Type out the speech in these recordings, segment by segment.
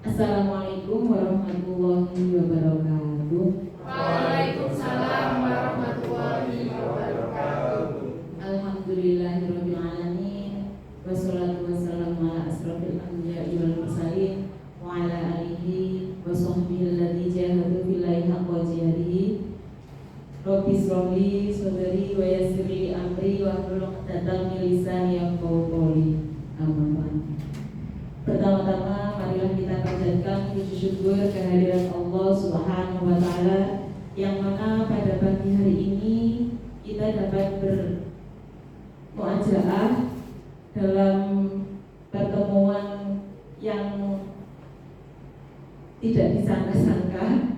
Assalamualaikum warahmatullahi wabarakatuh. Waalaikumsalam warahmatullahi wabarakatuh. Alhamdulillahirabbil alamin. Wassalatu wassalamu ala asrofil anbiya'i wal mursalin wa ala alihi wa sahbihi alladzi jahadu billahi haqqa jihadihi. Rabbi shrahli sadri wa yassir li amri wa hlul 'uqdatam min lisani yafqahu qawli. Amin. Pertama-tama marilah kita panjatkan puji syukur kehadiran Allah Subhanahu wa taala yang mana pada pagi hari ini kita dapat bermuajaah dalam pertemuan yang tidak disangka-sangka.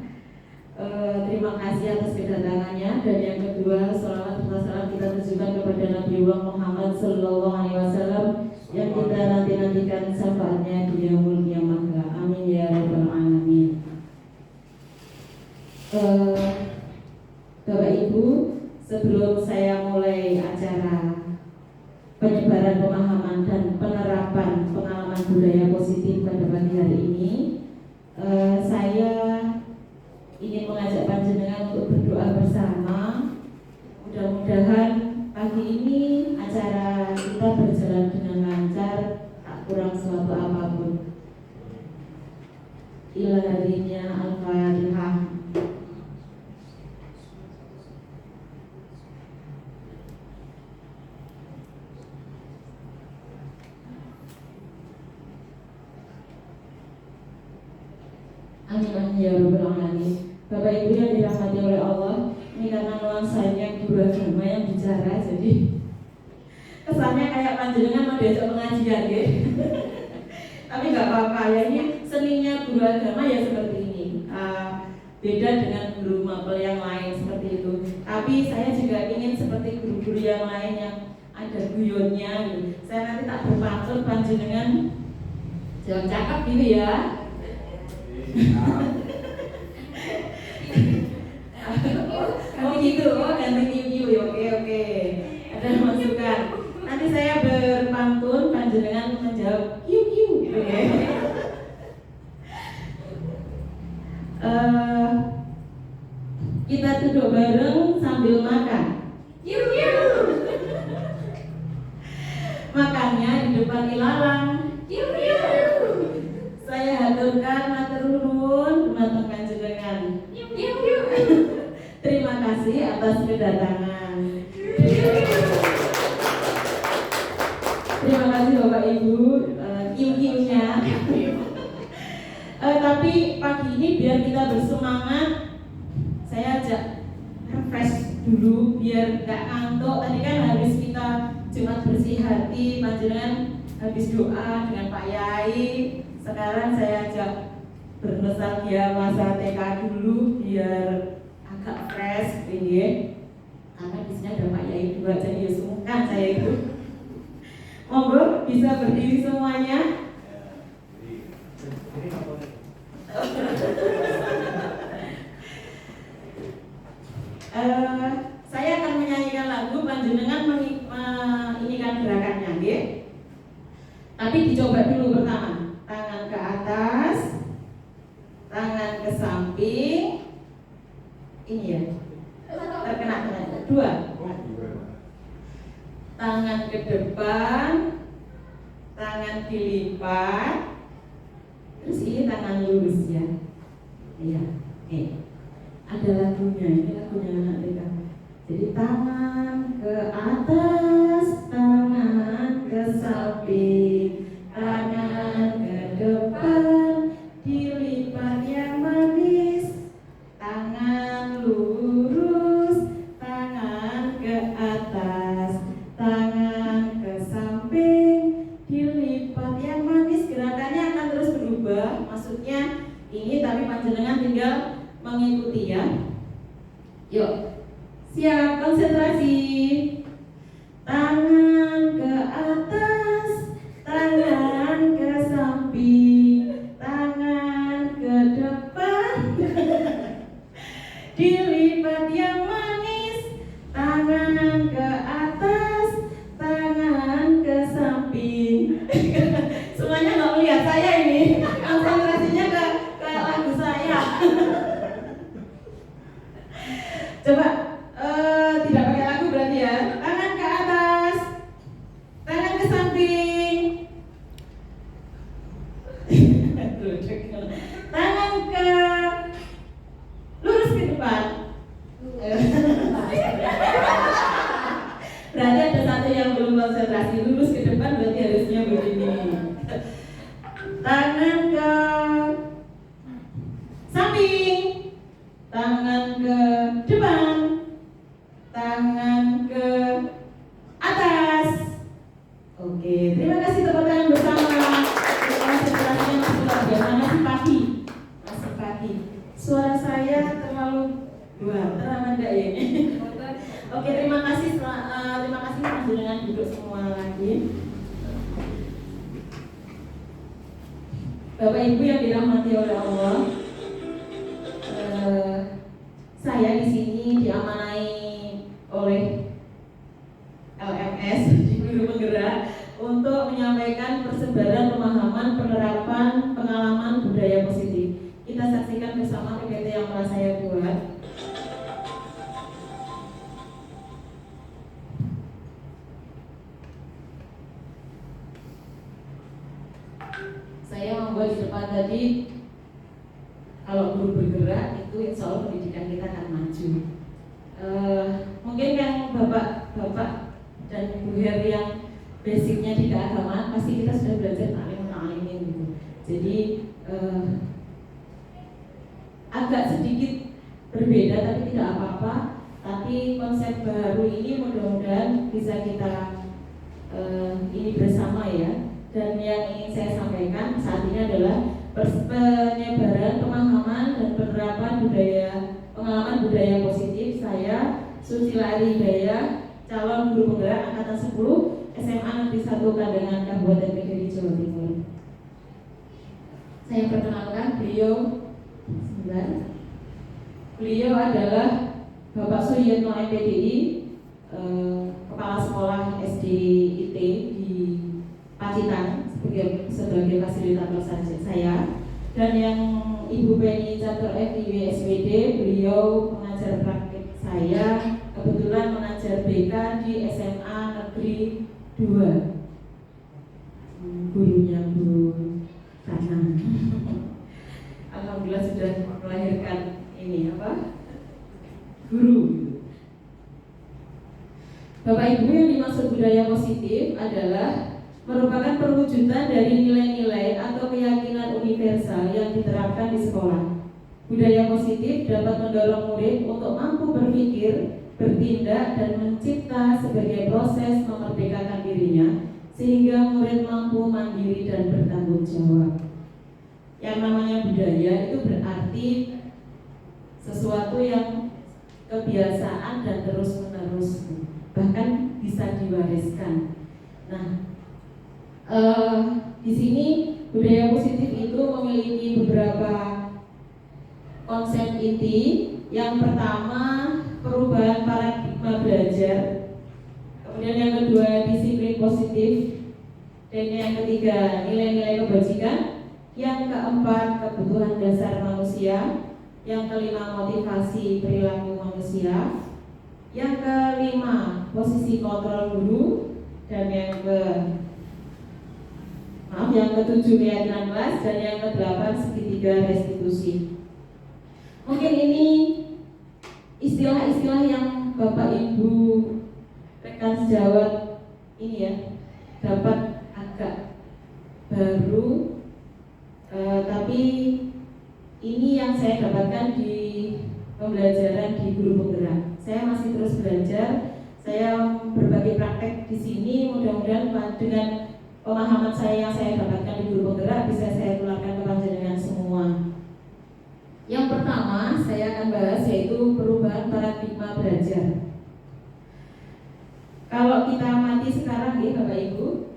Terima kasih atas kedatangannya, dan yang kedua salawat serta salam kita tujukan kepada Nabi Muhammad sallallahu alaihi wasallam yang kita nanti-nantikan syafaatnya di yaumul qiyamah. Amin ya rabbal alamin. Bapak Ibu, sebelum saya mulai acara penyebaran pemahaman dan penerapan pengalaman budaya positif pada pagi hari ini, saya ingin mengajak panjenengan untuk berdoa bersama. Mudah-mudahan pagi ini acara kita berjalan dengan lancar, tak kurang suatu apapun. Ilaharinya Al-Fatihah. Amin amin ya rabbal alamin. Bapak Ibu yang dirahmati oleh Allah, ini karena nuansanya guru agama yang bicara, jadi kesannya kayak panjenengan mau diajak pengajian ya. Tapi nggak apa-apa ya, ini seninya guru agama ya seperti ini. Beda dengan guru mapel yang lain seperti itu. Tapi saya juga ingin seperti guru-guru yang lain yang ada guyonnya gitu. Saya nanti tak berpantun panjenengan jawab cakep gitu ya. Oh gitu, oh ganti new ya, oke. Ada masukan. Nanti saya berpantun, panjenengan menjawab kiu gitu ya. Kita duduk bareng sambil makan. Kiu. Makannya di depan ilalang. Kiu. Saya haturkan matur nuwun dumateng panjenengan. Terima kasih atas kedatangan. Terima kasih Bapak Ibu, kiu-kiunya. Tapi pagi ini biar kita bersemangat, saya ajak refresh dulu biar gak ngantuk. Tadi kan habis kita Jumat bersih hati, panjenengan habis doa dengan Pak Yai. Sekarang saya ajak bernostalgia masa TK dulu biar agak fresh ini. Karena di sini ada Pak Yai dua, jadi ya sungkan saya itu. Monggo bisa berdiri semuanya. Saya akan menyanyikan lagu, panjenengan menginginkan gerakannya, nggih. Tapi dicoba dulu pertama. Tangan ke atas, tangan ke samping. Ini ya. Terkena dua. Tangan ke depan, tangan dilipat. Terus ini tangan lurus ya. Iya. Ada lagunya, ini lagunya anak TK. Jadi tangan ke atas, tangan ke samping, tangan ke depan, dilipat yang manis, tangan lurus, tangan ke atas, tangan ke samping, dilipat yang manis. Gerakannya akan terus berubah, maksudnya ini, tapi panjenengan tinggal mengikuti ya. Yuk, siap, konsentrasi. Tangan ke atas, tangan ke samping, tangan ke depan, dilipat yang manis, tangan ke atas, tangan ke samping. tangan ke samping, tangan ke depan, tangan ke atas. Oke, terima kasih tepuk tangan bersama. Konsentrasinya masih luar biasa, masih pagi. Suara saya terlalu terlalu enggak ya? Oke, terima kasih dengan duduk semua lagi. Bapak Ibu yang dirahmati oleh Allah, saya di sini diamanai oleh LMS di Guru Penggerak untuk menyampaikan persebaran pemahaman, penerapan, pengalaman budaya positif. Kita saksikan bersama PPT yang telah saya buat. Saya membuat di depan tadi, kalau guru bergerak itu insya Allah pendidikan kita akan maju. Mungkin yang bapak dan ibu Heri yang basicnya di keagamaan pasti kita sudah belajar taklim gitu. Jadi agak sedikit berbeda tapi tidak apa-apa. Tapi konsep baru ini mudah-mudahan bisa kita ini bersama ya. Dan yang ingin saya sampaikan saat ini adalah penyebaran pemahaman dan penerapan pengalaman budaya positif. Saya Susila Ari Hidayah, calon guru penggerak angkatan 10 SMA Negeri 1 Kandangan Kabupaten Kediri, Jawa Timur. Saya perkenalkan beliau adalah Bapak Suyitno MPDI, Kepala Sekolah SD IT di Pacitan sebagai fasilitator saya, dan yang Ibu Penny Catur FIW SPD, beliau pengajar praktik saya, kebetulan mengajar BK di SMA Negeri 2. Gurunya Bu Ratna. Alhamdulillah sudah melahirkan ini guru. Bapak Ibu, yang dimaksud budaya positif adalah merupakan perwujudan dari nilai-nilai atau keyakinan universal yang diterapkan di sekolah. Budaya positif dapat mendorong murid untuk mampu berpikir, bertindak, dan mencipta sebagai proses memerdekakan dirinya, sehingga murid mampu mandiri dan bertanggung jawab. Yang namanya budaya itu berarti sesuatu yang kebiasaan dan terus-menerus, bahkan bisa diwariskan. Nah, di sini budaya positif itu memiliki beberapa konsep inti. Yang pertama, perubahan paradigma belajar. Kemudian yang kedua, disiplin positif. Dan yang ketiga, nilai-nilai kebajikan. Yang keempat, kebutuhan dasar manusia. Yang kelima, motivasi perilaku manusia. Yang kelima, posisi kontrol guru. Dan yang ketujuh, keyakinan kelas. Dan yang kedelapan, segitiga restitusi. Mungkin ini istilah-istilah yang Bapak Ibu rekan sejawat ini ya dapat agak baru, tapi ini yang saya dapatkan di pembelajaran di Guru Penggerak. Saya masih terus belajar, saya berbagi praktek di sini. Mudah-mudahan dengan pemahaman saya yang saya dapatkan di Guru Penggerak bisa saya tularkan ke panjenengan semua. Yang pertama saya akan bahas yaitu perubahan paradigma belajar. Kalau kita amati sekarang nih Bapak Ibu,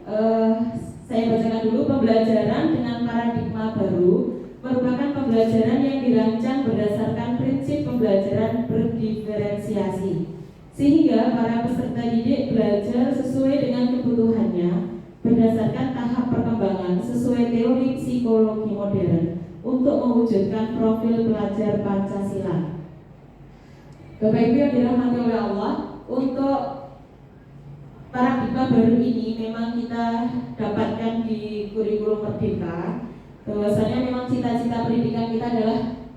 saya bacakan dulu. Pembelajaran dengan paradigma baru merupakan pembelajaran yang dirancang berdasarkan prinsip pembelajaran berdiferensiasi, sehingga para peserta didik belajar sesuai dengan kebutuhannya berdasarkan tahap perkembangan sesuai teori psikologi modern untuk mewujudkan profil pelajar Pancasila. Bapak Ibu yang dirahmati oleh Allah, untuk paradigma baru ini memang kita dapatkan di kurikulum Merdeka, bahwasanya memang cita-cita pendidikan kita adalah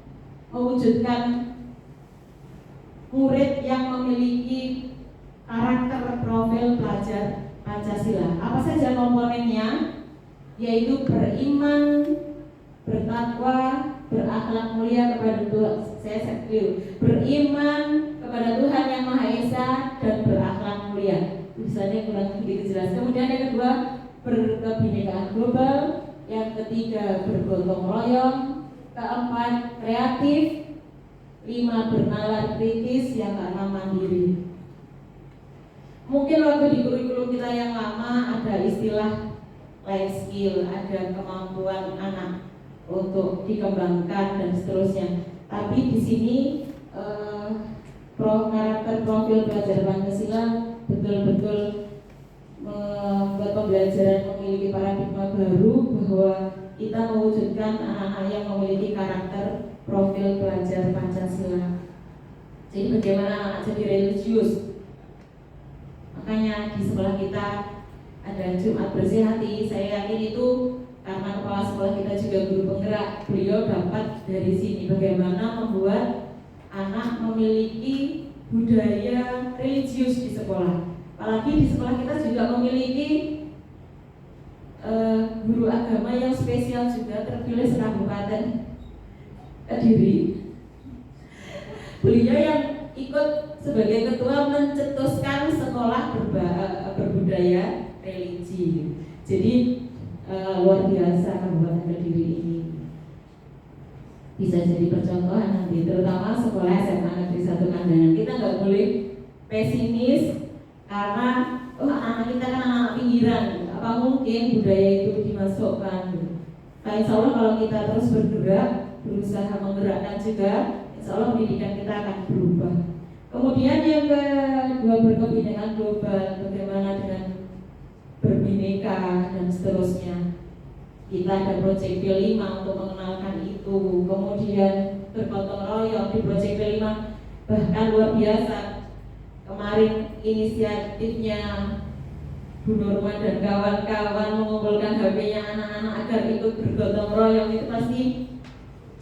mewujudkan murid yang memiliki karakter profil pelajar Pancasila. Apa saja komponennya? yaitu beriman, bertakwa, berakhlak mulia kepada Tuhan. Saya keliru. Beriman kepada Tuhan yang Maha Esa dan berakhlak mulia. Tulisannya kurang begitu jelas. Kemudian yang kedua, berkebinekaan global. Yang ketiga, bergotong royong. Keempat, kreatif. 5, bernalar kritis. Yang keenam, mandiri. Mungkin waktu di kurikulum kita yang lama ada istilah life skill, ada kemampuan anak untuk dikembangkan dan seterusnya. Tapi di sini karakter profil belajar Pancasila betul-betul membuat pembelajaran memiliki paradigma baru bahwa kita mewujudkan anak-anak yang memiliki karakter profil belajar Pancasila. Jadi bagaimana anak jadi religius? Makanya di sekolah kita ada Jumat Bersih Hati. Saya yakin itu karena kepala sekolah kita juga guru penggerak. Beliau dapat dari sini bagaimana membuat anak memiliki budaya religius di sekolah. Apalagi di sekolah kita juga memiliki guru agama yang spesial juga, terpilih se-Kabupaten Kediri. Beliau yang ikut sebagai ketua mencetuskan sekolah berbudaya religi. Jadi luar biasa Kabupaten Kediri ini bisa jadi percontohan nanti, terutama sekolah SMA Negeri 1 Kandangan. Kita nggak boleh pesimis karena anak kita kan anak pinggiran, apa mungkin budaya itu dimasukkan. Nah, insya Allah kalau kita terus bergerak, berusaha menggerakkan juga, insya Allah pendidikan kita akan berubah. Kemudian yang kedua, berkebinekaan global, bagaimana dengan berbineka dan seterusnya. Kita ada Project P5 untuk mengenalkan itu. Kemudian bergotong royong di Project P5, bahkan luar biasa. Kemarin inisiatifnya Bu Nurma dan kawan-kawan mengumpulkan HP-nya anak-anak agar ikut bergotong royong. Itu pasti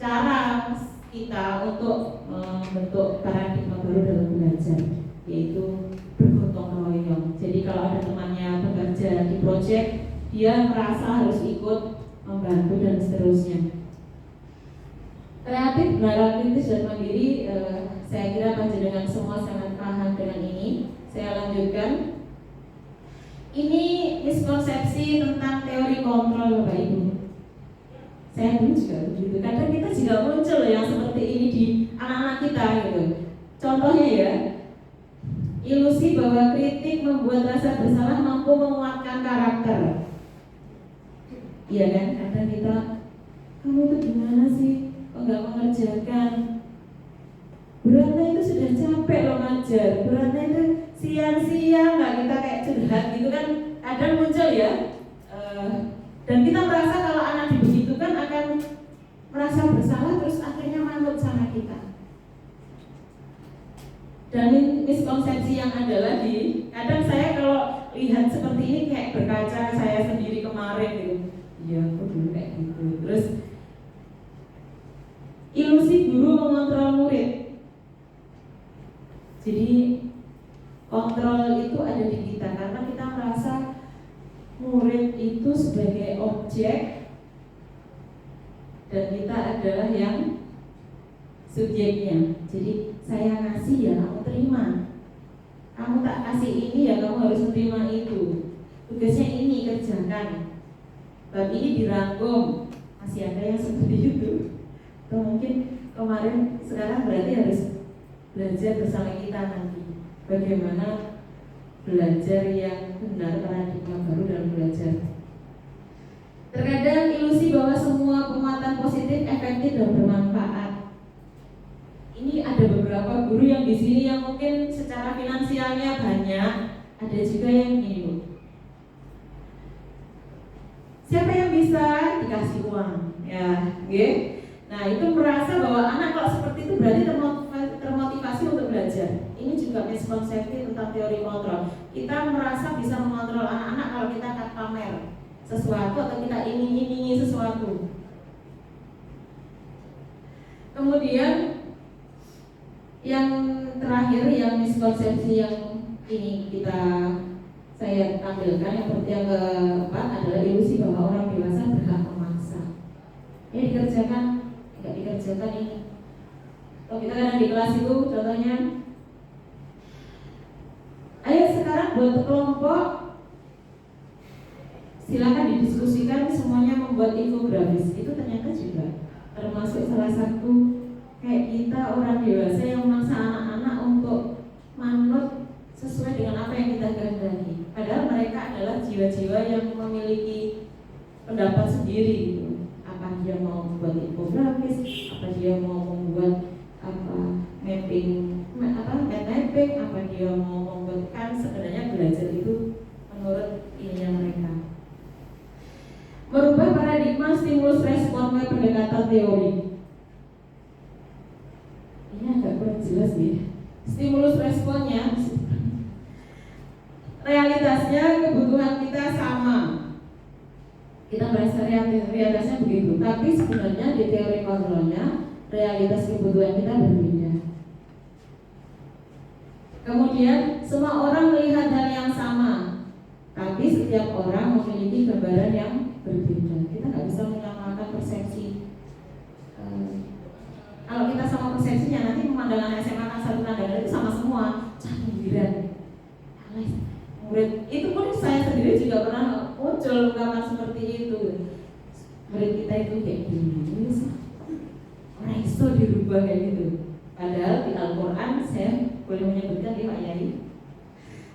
cara kita untuk membentuk paradigma baru dalam belajar, yaitu bergotong royong. Jadi kalau ada temannya bekerja di proyek, dia merasa harus ikut membantu dan seterusnya. Kreatif, benar kritis dan mandiri, saya kira panjenengan semua sangat paham dengan ini. Saya lanjutkan. Ini miskonsepsi tentang teori kontrol, Bapak Ibu. Saya dulu juga begitu. Kadang kita juga muncul yang seperti ini di anak-anak kita gitu. Contohnya ya, ilusi bahwa kritik membuat rasa bersalah mampu menguatkan karakter. Iya kan? Kadang kita, kamu itu gimana sih? Kok nggak mengerjakan? Beratnya itu sudah capek loh ngajar. Beratnya itu siang-siang nggak kita kayak curhat gitu kan? Kadang muncul ya. Dan kita merasa kalau anak dibegitukan akan merasa bersalah, terus akhirnya manut sama kita. Dan miskonsepsi yang ada lagi, kadang saya kalau lihat seperti ini kayak berkaca saya sendiri kemarin gitu. Iya, aku dulu kayak gitu. Terus ilusi guru mengontrol murid. Jadi kontrol itu ada di kita karena kita merasa murid itu sebagai objek dan kita adalah yang subjeknya. Jadi saya ngasih ya kamu terima, kamu tak kasih ini ya kamu harus terima itu. Tugasnya ini kerjakan, bab ini dirangkum. Masih ada yang seperti itu. Atau mungkin kemarin, sekarang berarti harus belajar bersama kita nanti bagaimana belajar yang benar, paradigma baru dalam belajar. Terkadang ilusi bahwa semua penguatan positif efektif dan bermanfaat. Ini ada beberapa guru yang di sini yang mungkin secara finansialnya banyak, ada juga yang gini. Siapa yang bisa dikasih uang? Ya, okay. Nah itu merasa bahwa anak kalau seperti itu berarti termotivasi untuk belajar. Ini juga miskonsepsi tentang teori kontrol. Kita merasa bisa mengontrol anak-anak kalau kita akan pamer sesuatu atau kita iming-imingi sesuatu. Kemudian yang terakhir, yang miskonsepsi yang ini saya tampilkan, yang keempat adalah ilusi bahwa orang dewasa kelas itu contohnya, ayo sekarang buat kelompok, silakan didiskusikan semuanya membuat infografis. Itu ternyata juga termasuk salah satu kayak kita orang dewasa yang memaksa anak-anak untuk manut sesuai dengan apa yang kita kehendaki. Padahal mereka adalah jiwa-jiwa yang memiliki pendapat sendiri gitu. Apa dia mau membuat infografis, apa dia mau membuat mapping, apa dia mau membuat, kan sebenarnya belajar itu menurut ininya mereka. Merubah paradigma stimulus respon ke pendekatan teori. Ini agak kurang jelas nih. Stimulus responnya, realitasnya kebutuhan kita sama. Kita merasa realitasnya begitu, tapi sebenarnya di teori kontrolnya realitas kebutuhan kita berbeda. Kemudian semua orang melihat hal yang sama, tapi setiap orang memiliki gambaran yang berbeda. Kita nggak bisa menyamakan persepsi. Kalau kita sama persepsinya, nanti pemandangan SMA kan satu pandangan itu sama semua. Canggiran. Murid itu pun saya sendiri juga pernah muncul ungkapan seperti itu. Murid kita itu kayak gini, orang itu dirubah kayak gitu. Padahal di Al-Quran saya boleh menyebutkan ya Pak Yai,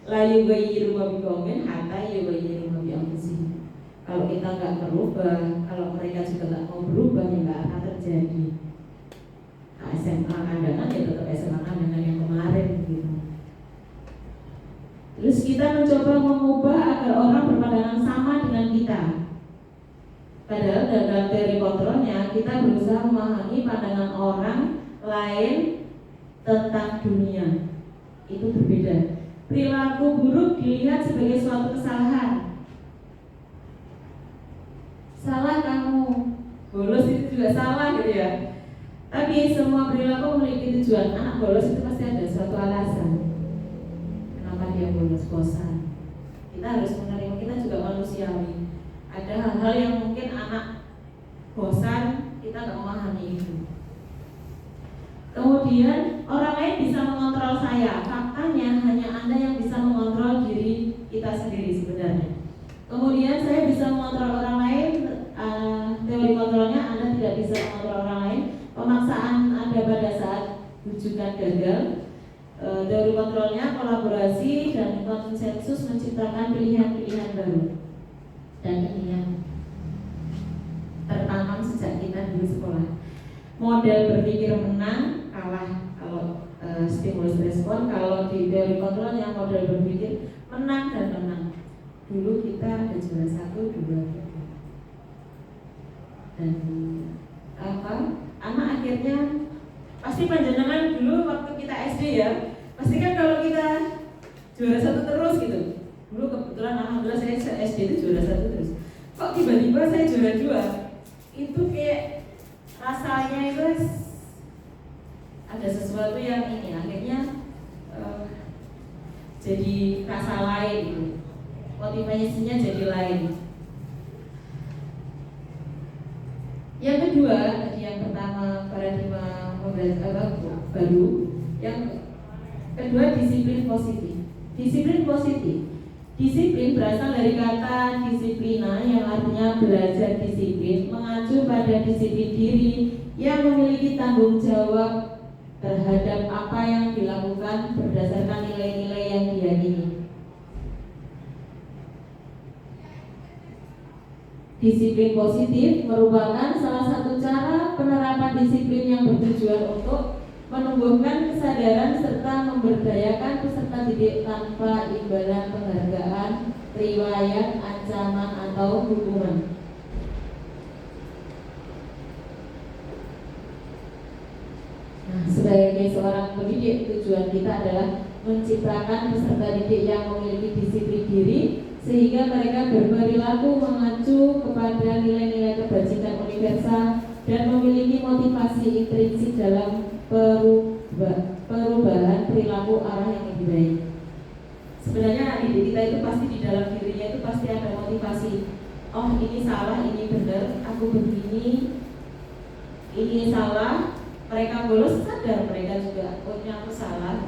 la yughayyiru ma biqaumin hatta yughayyiru ma bi anfusihim. Kalau kita nggak merubah, kalau mereka juga nggak mau berubah, ya nggak akan terjadi. SMA kandangan ya tetap SMA kandangan yang kemarin gitu. Terus kita mencoba mengubah agar orang berpandangan sama dengan kita. Padahal dalam teori kontrolnya kita berusaha memahami pandangan orang lain tentang dunia. Itu berbeda. Perilaku buruk dilihat sebagai suatu kesalahan. Salah kamu, bolos itu juga salah gitu ya. Tapi semua perilaku memiliki tujuan. Anak bolos itu pasti ada suatu alasan. Kenapa dia bolos? Bosan. Kita harus menerima, kita juga manusiawi. Ada hal-hal yang mungkin anak bosan, kita nggak memahami itu. Kemudian orang lain bisa mengontrol saya. Faktanya hanya Anda yang bisa mengontrol diri kita sendiri sebenarnya. Kemudian saya bisa mengontrol orang lain. Teori kontrolnya Anda tidak bisa mengontrol orang lain. Pemaksaan ada pada saat rujukan gagal. Teori kontrolnya kolaborasi dan konsensus menciptakan pilihan-pilihan baru. Dan ini yang tertanam sejak kita dulu sekolah. Model berpikir menang kalah kalau stimulus respon. Kalau di teori kontrolnya model berpikir menang dan menang. Dulu kita ada juara 1, 2, 3. Dan anak akhirnya pasti panjenengan dulu waktu kita SD ya, pasti kan kalau kita juara 1 terus gitu. Dulu kebetulan alhamdulillah saya SD itu juara 1 terus. Kok tiba-tiba saya juara 2? Itu kayak rasanya itu ada sesuatu yang ini akhirnya jadi rasa lain gitu. Motivasinya jadi lain. Yang kedua, yang pertama paradigma baru, yang kedua disiplin positif. Disiplin positif. Disiplin berasal dari kata disiplina yang artinya belajar disiplin, mengacu pada disiplin diri yang memiliki tanggung jawab terhadap apa yang dilakukan berdasarkan nilai-nilai yang diyakini. Disiplin positif merupakan salah satu cara penerapan disiplin yang bertujuan untuk menumbuhkan kesadaran serta memberdayakan peserta didik tanpa imbalan penghargaan, riwayat, ancaman, atau hukuman. Nah, sebagai seorang pendidik, tujuan kita adalah menciptakan peserta didik yang memiliki disiplin diri sehingga mereka berperilaku mengacu kepada nilai-nilai kebajikan universal dan memiliki motivasi intrinsik dalam perubahan perilaku arah yang lebih baik. Sebenarnya anak didik kita itu pasti di dalam dirinya itu pasti ada motivasi. Oh ini salah, ini benar, aku begini, ini salah, mereka bolos sadar mereka juga punya aku salah.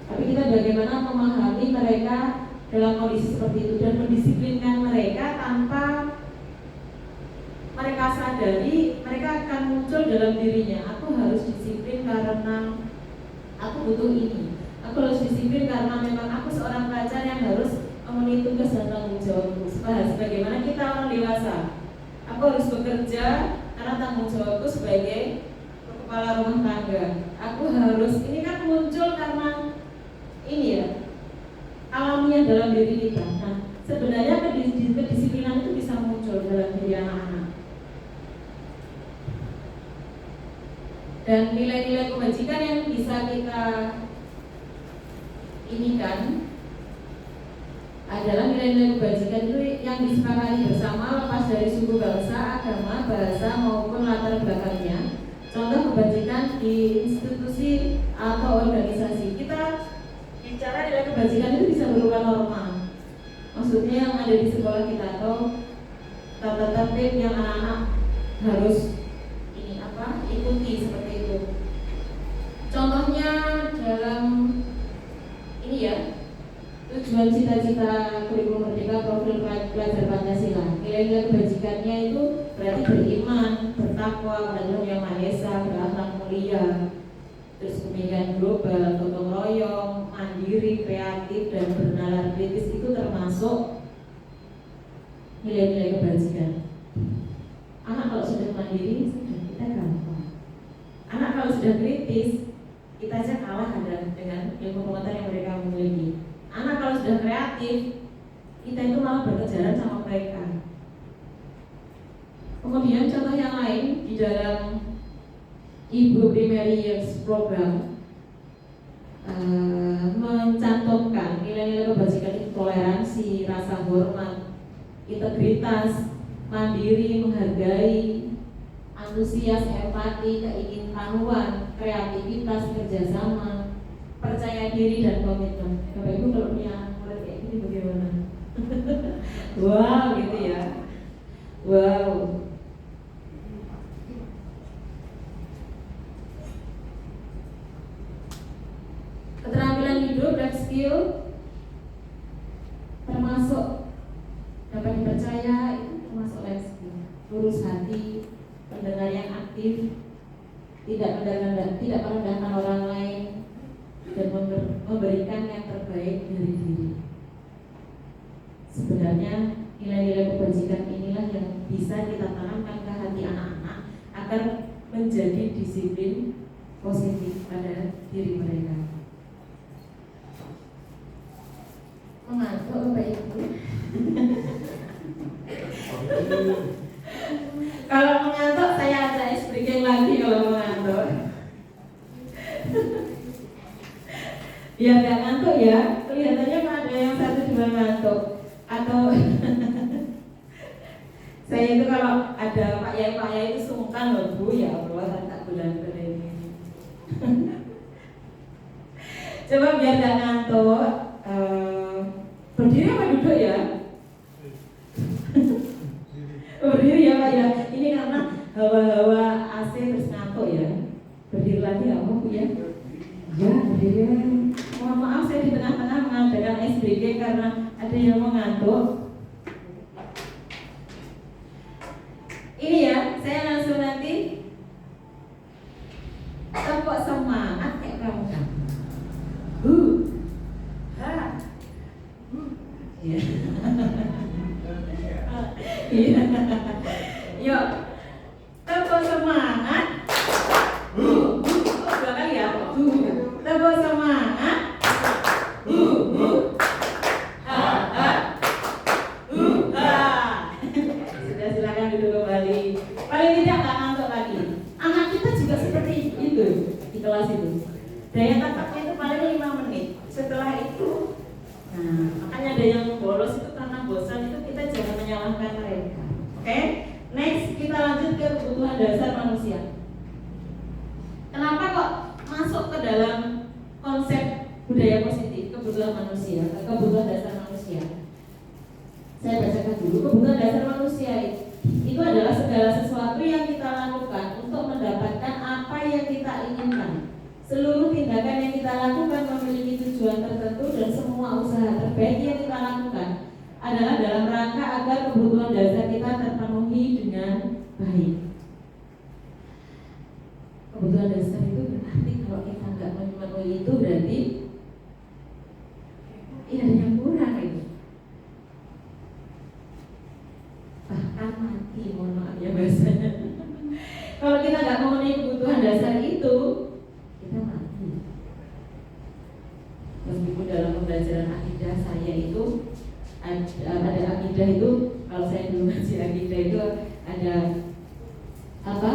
Tapi kita bagaimana memahami mereka dalam kondisi seperti itu dan mendisiplinkan mereka tanpa mereka sadari mereka akan muncul dalam dirinya. Aku harus disiplin karena aku butuh ini. Aku harus disiplin karena memang aku seorang pelajar yang harus memenuhi tugas dan tanggung jawabku. Sebagaimana kita orang dewasa, aku harus bekerja karena tanggung jawabku sebagai kepala rumah tangga. Aku harus, ini kan muncul karena ini ya, alamiah dalam diri kita. Nah, sebenarnya kedisiplinan itu bisa muncul dalam diri anak-anak. Dan nilai-nilai kebajikan yang bisa kita ini kan adalah nilai-nilai kebajikan itu yang disepakati bersama lepas dari suku, bangsa, agama, bahasa maupun latar belakangnya. Contoh kebajikan di institusi atau organisasi. Kita bicara nilai kebajikan itu bisa berupa norma. Maksudnya yang ada di sekolah kita atau tata tertib yang anak-anak harus ikuti seperti itu. Contohnya dalam ini ya, tujuan cita-cita kurikulum merdeka profil pelajar Pancasila. Nilai-nilai kebajikannya itu berarti beriman, bertakwa, menurut yang Maha Esa, berakhlak mulia, terus kebijakan global, gotong royong, mandiri, kreatif, dan bernalar kritis itu termasuk nilai-nilai kebajikan. Anak kalau sudah mandiri, sudah kita gampang. Anak kalau sudah kritis, kita aja kalah dengan ilmu pengetahuan yang mereka miliki. Anak kalau sudah kreatif, kita itu malah berkejaran sama mereka. Kemudian contoh yang lain di dalam Ibu Primary Years Program mencantumkan nilai-nilai kebajikan itu toleransi, rasa hormat, integritas, mandiri, menghargai, antusias, empati, keingintahuan, kreativitas, kerjasama, percaya diri, dan komitmen. Bapak Ibu kalau punya murid kayak gini bagaimana? Wow, gitu ya. Wow. Keterampilan hidup dan skill termasuk dapat dipercaya, itu termasuk life skill. Lurus hati, pendengar yang aktif, tidak merendahkan orang lain, dan memberikan yang terbaik dari diri. Sebenarnya nilai-nilai kebajikan inilah yang bisa kita tanamkan ke hati anak-anak agar menjadi disiplin positif pada diri mereka. Mengantuk Bapak Ibu? Kalau mengantuk saya ada ice breaking lagi kalau mengantuk. Biar gak ngantuk ya. Kelihatannya ada yang satu dua ngantuk. Atau saya itu kalau ada Pak Yai itu sungkan loh Bu, ya Allah tak bulan ini. Coba biar gak ngantuk, berdiri apa duduk ya? Berdiri ya Pak ya. Ini karena hawa-hawa AC terus ngantuk ya. Berdiri lagi ya Bu ya. Ya berdiri. Mohon maaf saya di tengah-tengah mengadakan SBG karena ada yang mengantuk. Ini ya, saya langsung nanti tepuk semangat kayak kamu. Ha. Iya. Iya. Yuk. Tepuk semangat. Dua kali ya. Tepuk semangat. Sudah, silakan duduk kembali. Paling tidak nggak ngantuk lagi. Anak kita juga seperti itu di kelas itu. Daya tangkapnya itu paling 5 menit. Setelah itu, nah makanya ada yang bolos itu karena bosan, itu kita jangan menyalahkan mereka. Oke? Next kita lanjut ke kebutuhan dasar manusia. Kenapa kok masuk ke dalam konsep budaya positif, kebutuhan manusia, kebutuhan dasar manusia? Saya bacakan dulu. Kebutuhan dasar manusia itu adalah segala sesuatu yang kita lakukan untuk mendapatkan apa yang kita Seluruh tindakan yang kita lakukan memiliki tujuan tertentu dan semua usaha terbaik yang kita lakukan adalah dalam rangka agar kebutuhan dasar kita terpenuhi dengan baik. Kebutuhan dasar itu berarti kalau kita nggak memenuhi itu berarti ada yang kurang itu. Bahkan mati, mohon maaf ya bahasanya. Kalau kita nggak memenuhi kebutuhan dasar itu, kita mati. Meskipun dalam pembelajaran akidah saya itu ada akidah itu, kalau saya dulu ngaji akidah itu ada apa?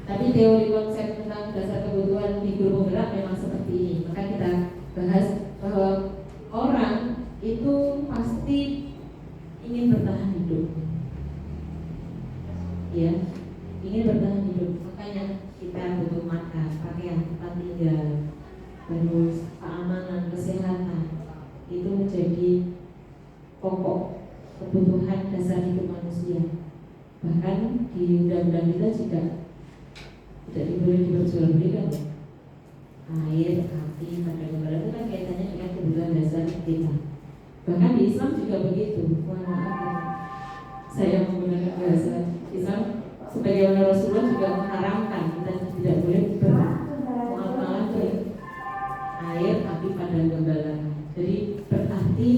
Tapi teori konsep tentang dasar kebutuhan di guru penggerak memang seperti ini. Maka kita bahas bahwa orang itu pasti ingin bertahan hidup, ya, ingin bertahan hidup. Makanya kita butuh makan, pakaian, tempat tinggal, terus keamanan, kesehatan. Itu menjadi pokok kebutuhan dasar hidup manusia. Bahkan di undang-undang kita juga tidak boleh diperjualbelikan. Air, api, pada negara itu kan kaitannya dengan kebutuhan dasar kita. Bahkan di Islam juga begitu. Mohon maaf, saya menggunakan bahasa Islam. Sebagaimana Rasulullah juga mengharamkan kita tidak boleh bermuamalah dengan air, api, pada negara. Jadi berarti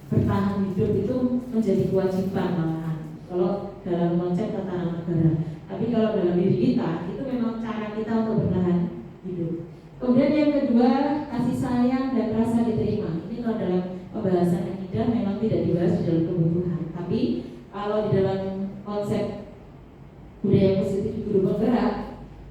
bertahan hidup itu menjadi kewajiban malahan. Kalau dalam konsep tatanan negara. Tapi kalau dalam diri kita itu memang cara kita untuk bertahan hidup. Kemudian yang kedua, kasih sayang dan rasa diterima. Ini kalau dalam pembahasan akidah memang tidak dibahas di dalam kebutuhan. Tapi kalau di dalam konsep budaya positif di guru penggerak,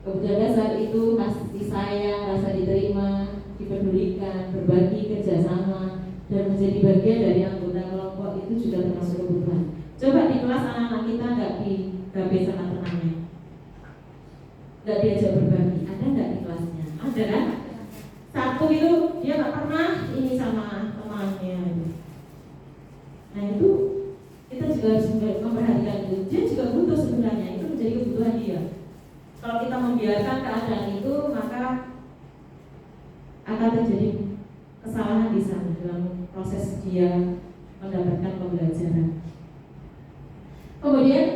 kebutuhan dasar itu kasih sayang, rasa diterima, dipedulikan, berbagi, kerjasama, dan menjadi bagian dari anggota kelompok itu juga termasuk kebutuhan. Coba di kelas anak-anak kita nggak digabe sama temannya, nggak diajak berbagi, ada nggak di kelasnya? Ada kan? Satu itu dia nggak pernah ini sama temannya. Nah itu kita juga harus memperhatikan itu. Dia juga butuh sebenarnya, itu menjadi kebutuhan dia. Kalau kita membiarkan keadaan itu, maka akan terjadi kesalahan di sana dalam proses dia mendapatkan pembelajaran. Kemudian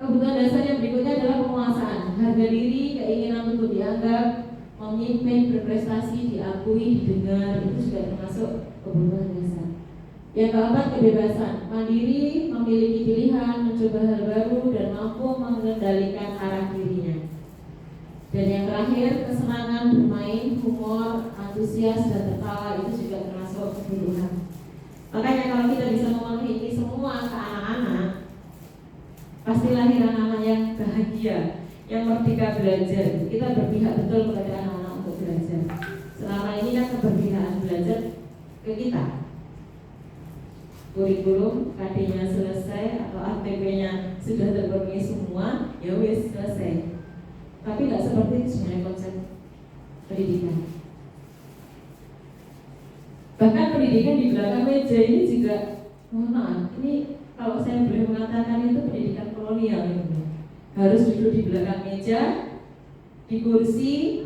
kebutuhan dasar yang berikutnya adalah penguasaan, harga diri, keinginan untuk dianggap, memimpin, berprestasi, diakui, didengar, itu juga termasuk kebutuhan dasar. Yang keempat, kebebasan, mandiri, memiliki pilihan, mencoba hal baru, dan mampu mengendalikan arah dirinya. Dan yang terakhir, kesenangan bermain, humor, antusias, dan tertawa, itu juga termasuk kebutuhan. Makanya kalau kita bisa memenuhi ini semua ke anak-anak, pasti lahir anak-anak yang bahagia, yang merdeka belajar. Kita berpihak betul kepada anak-anak untuk belajar. Selama ini kan keberpihakan belajar ke kita. Kurikulum KD-nya selesai atau ATP-nya sudah terpenuhi semua, ya wis selesai. Tapi nggak seperti itu sebenarnya konsep pendidikan. Bahkan pendidikan di belakang meja ini juga, mohon maaf, ini kalau saya boleh mengatakan itu pendidikan kolonial ini. Harus duduk di belakang meja, di kursi,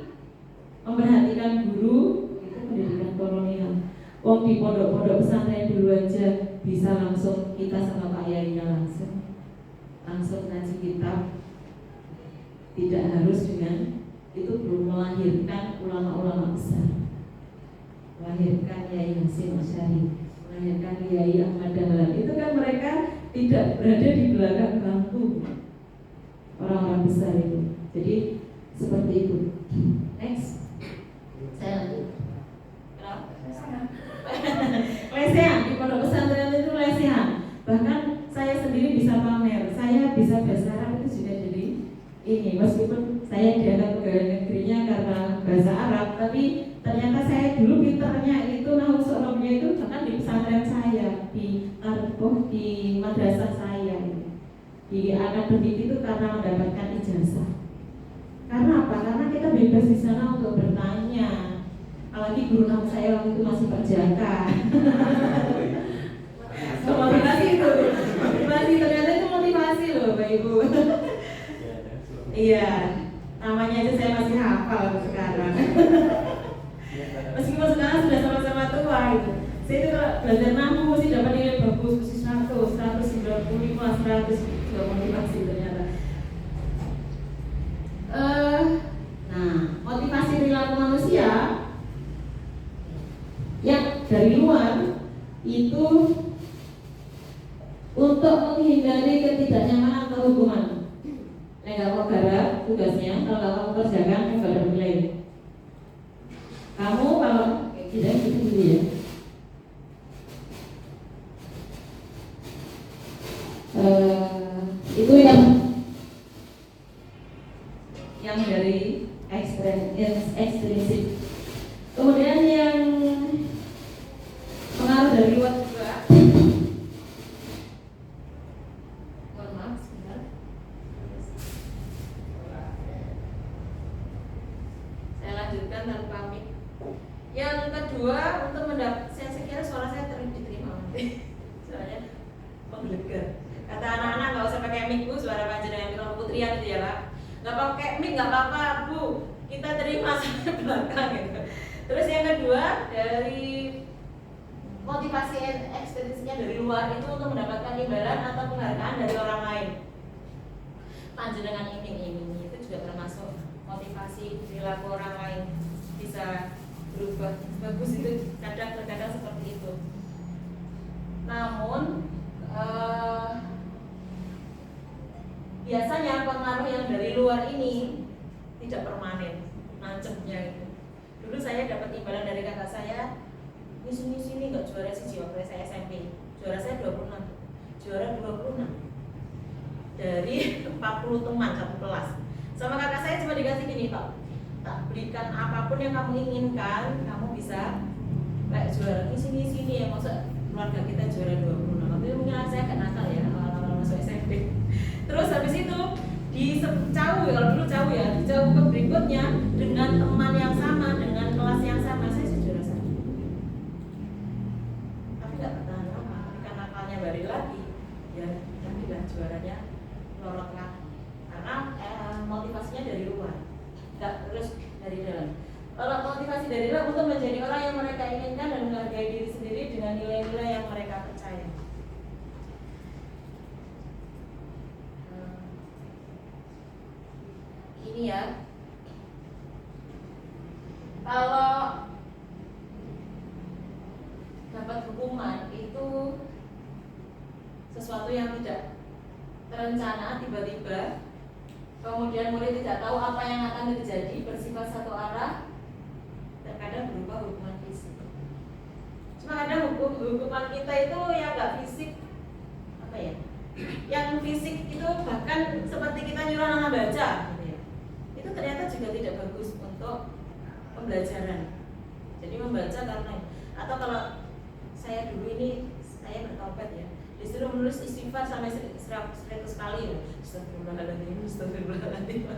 memperhatikan guru, itu pendidikan kolonial. Wong di pondok-pondok pesantren dulu aja bisa langsung kita sama Pak Yainya langsung ngaji kitab, tidak harus dengan itu belum melahirkan ulama-ulama besar, melahirkan Yai Hasyim Asy'ari, melahirkan Yai Ahmad Dahlan. Itu kan mereka tidak berada di belakang bangku orang-orang besar itu. Jadi seperti itu. Next, saya lanjut. Lesehan di pondok pesantren itu lesehan. Bahkan saya sendiri bisa pamer, saya bisa bahasa Arab itu juga jadi ini. Meskipun saya dianggap pegawai negerinya karena bahasa Arab, tapi ternyata saya dulu pinternya itu nahwu sorobnya itu bahkan di pesantren saya, di Tarboh, di madrasah saya, di akademik itu karena mendapatkan ijazah. Karena apa? Karena kita bebas di sana untuk bertanya. Apalagi guru nama saya waktu itu masih Pak Jaka. Motivasi itu, motivasi ternyata itu motivasi loh, Bapak Ibu. Iya, namanya aja saya masih hafal. hafal sekarang. Meskipun sekarang sudah sama-sama tua gitu. Saya itu kalau belajar nahu mesti dapat nilai bagus, mesti 100, 195, 100 juga motivasi ternyata. Nah, motivasi perilaku manusia yang dari luar itu untuk menghindari ketidaknyamanan atau hubungan. Nggak mau garap tugasnya, kalau nggak kamu kerjakan, nggak ada nilai. Kamu kalau tidak gitu ya. Itu yang dari ekstrinsik. Kemudian yang pengaruh dari luar juga. Mohon maaf sebentar. Saya lanjutkan tanpa mic. Yang kedua untuk saya kira suara saya diterima nanti. Soalnya menggelegar. Kata anak-anak nggak usah pakai mic bu, suara panjenengan kalau putrian itu ya pak. Nggak pakai mic nggak apa-apa bu, kita terima sampai belakang gitu. Terus yang kedua dari motivasi ekstrinsiknya dari luar itu untuk mendapatkan imbalan atau penghargaan dari orang lain. Panjenengan iming-imingi itu juga termasuk motivasi perilaku orang lain bisa berubah bagus, itu kadang-kadang seperti itu. Namun biasanya pengaruh yang dari luar ini tidak permanen, nancepnya itu. Dulu saya dapat imbalan dari kakak saya, misi ini nggak juara siji waktu saya SMP, juara saya 26, juara 26 dari 40 teman satu kelas. Sama kakak saya cuma dikasih gini pak, tak berikan apapun yang kamu inginkan, kamu bisa kayak juara sini ya, maksud keluarga kita juara 26. Tapi mungkin saya agak nakal ya awal-awal masuk SMP. Terus habis itu dicau, kalau dulu cau ya, dicau ke berikutnya dengan teman yang sama, dengan kelas yang sama, saya juara 1. Tapi nggak bertahan lama, ketika nakalnya balik lagi, ya tapi lah juaranya lorot lah, karena motivasinya dari luar, nggak terus dari dalam. Kalau motivasi dari luar untuk menjadi orang yang mereka inginkan dan menghargai diri sendiri dengan nilai-nilai yang mereka percaya. Ini ya, kalau dapat hukuman itu sesuatu yang tidak terencana, tiba-tiba, kemudian murid tidak tahu apa yang akan terjadi, bersifat satu arah, terkadang berubah hukuman fisik. Cuma kadang hukuman kita itu yang nggak fisik, apa ya? Yang fisik itu bahkan seperti kita nyuruh anak baca, gitu ya. Itu ternyata juga tidak bagus untuk pembelajaran. Jadi membaca karena, atau kalau saya dulu ini saya bertobat ya, disuruh menulis istighfar sampai 100 kali ya. Astagfirullahaladzim.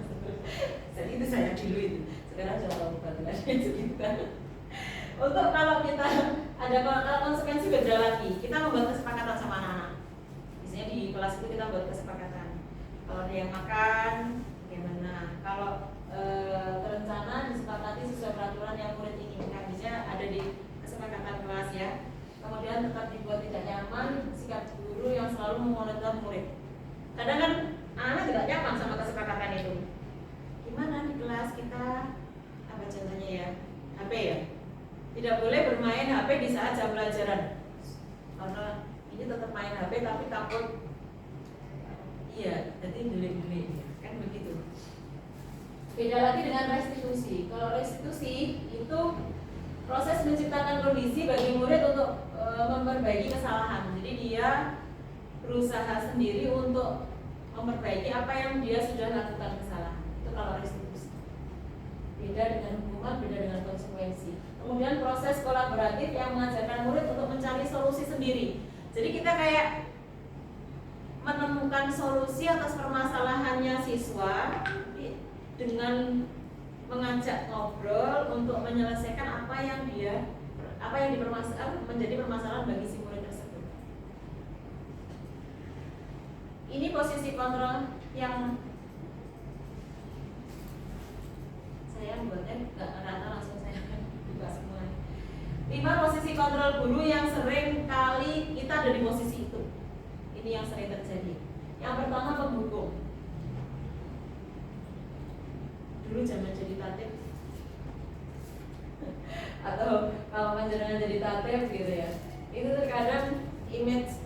Jadi itu saya dulu itu. Sekarang sudah tahu batuan gitu kan. Untuk kalau kita ada konsekuensi beda lagi, kita membuat kesepakatan sama anak-anak. Biasanya di kelas itu kita buat kesepakatan. Kalau ada yang makan, bagaimana? Kalau terencana disepakati sesuai peraturan yang murid inginkan. Biasanya ada di kesepakatan kelas ya. Kemudian tetap dibuat tidak nyaman sikap guru yang selalu memonitor murid. Kadang kan anak-anak tidak nyaman sama kesepakatan itu. Gimana di kelas kita, apa contohnya ya, HP ya, tidak boleh bermain HP di saat jam pelajaran, karena ini tetap main HP tapi takut, iya, jadi delik-delik kan begitu. Beda lagi dengan restitusi. Kalau restitusi itu proses menciptakan kondisi bagi murid untuk memperbaiki kesalahan. Jadi dia berusaha sendiri untuk memperbaiki apa yang dia sudah lakukan kesalahan. Itu kalau restitusi. Beda dengan hukuman, beda dengan konsekuensi. Kemudian proses kolaboratif yang mengajarkan murid untuk mencari solusi sendiri. Jadi kita kayak menemukan solusi atas permasalahannya siswa dengan mengajak ngobrol untuk menyelesaikan apa yang menjadi permasalahan bagi si murid tersebut. Ini posisi kontrol yang saya guru yang sering kali kita ada di posisi itu. Ini yang sering terjadi. Yang pertama penghukum. Dulu zaman jadi tatib atau kalau panjenengan jadi tatib gitu ya, itu terkadang image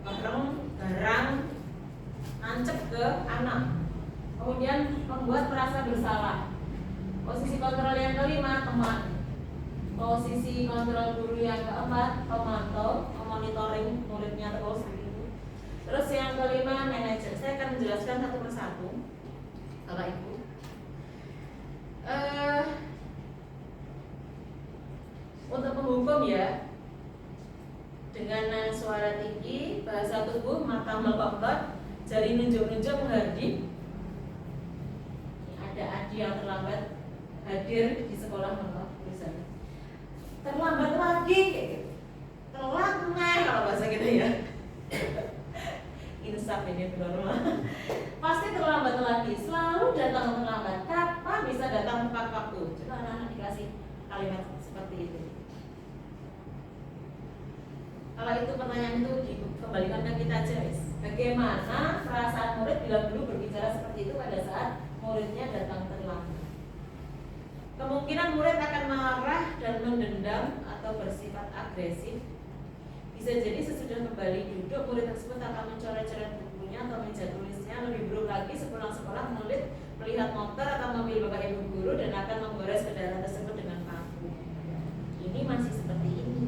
garang nancep ke anak, kemudian membuat merasa bersalah. Posisi kontrol yang kelima teman. Posisi kontrol guru yang keempat pemantau, memonitoring muridnya terus gitu. Terus yang kelima manajer. Saya akan menjelaskan satu persatu Bapak Ibu. Untuk penghukum ya, dengan suara tinggi, bahasa tubuh, mata melotot, jari nunjuk-nunjuk menghardik. Ada Adi yang terlambat hadir di sekolah menolak tulisan. Terlambat lagi, telat nih kalau bahasa kita ya. Insaf ini normal. Pasti terlambat lagi, selalu datang terlambat. Kapan bisa datang tepat waktu? Coba anak-anak dikasih kalimat seperti itu. Kalau itu pertanyaan itu dikembalikan ke kita aja, guys. Bagaimana perasaan murid bila dulu berbicara seperti itu pada saat muridnya datang terlambat? Kemungkinan murid akan marah dan mendendam atau bersifat agresif. Bisa jadi sesudah kembali duduk, murid tersebut akan mencoret-coret bukunya atau meja tulisnya. Lebih buruk lagi, sepulang sekolah murid melihat motor atau mobil bapak ibu guru dan akan menggores kendaraan tersebut dengan paku. Ini masih seperti ini.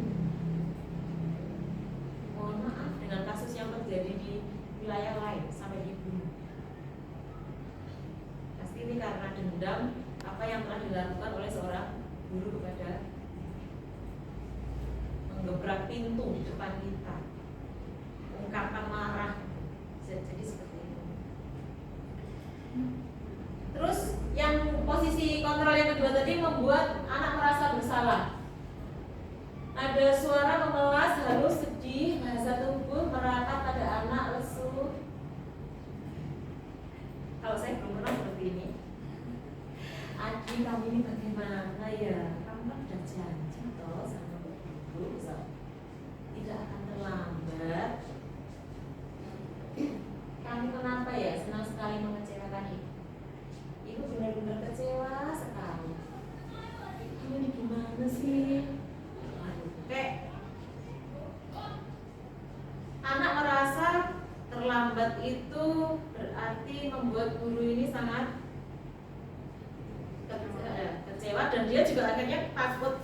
Mohon maaf dengan kasus yang terjadi di wilayah lain sampai dibunuh. Pasti ini karena dendam apa yang telah dilakukan oleh seorang guru kepada menggebrak pintu di depan kita, ungkapan marah, jadi seperti itu. Terus yang posisi kontrol yang kedua tadi membuat anak merasa bersalah. Ada suara memelas, harus sedih, bahasa tubuh merapat pada anak, lesu. Kalau saya belum pernah seperti ini. Adi, kamu ini bagaimana ya? Kamu kan udah janji toh sama guru, tidak akan terlambat. Kamu kenapa ya senang sekali mengecewakan ibu? Ibu benar-benar kecewa sekali. Kamu ini gimana sih? Kayak anak merasa terlambat itu berarti membuat guru ini sangat kecewa dan dia juga akhirnya takut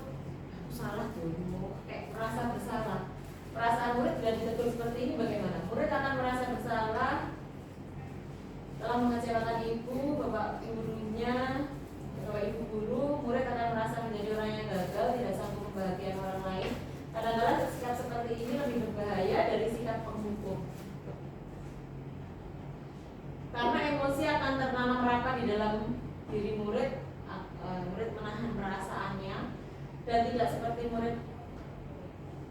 salah dulu, kayak merasa bersalah. Perasaan murid bila ditegur seperti ini bagaimana? Murid akan merasa bersalah telah mengecewakan ibu, bapak gurunya, bapak ibu guru. Murid akan merasa menjadi orang yang gagal, tidak sanggup membahagiakan orang lain. Kadang-kadang sikap seperti ini lebih berbahaya dari sikap penghukum, karena emosi akan tertanam rapat di dalam diri murid. Murid menahan perasaannya dan tidak seperti murid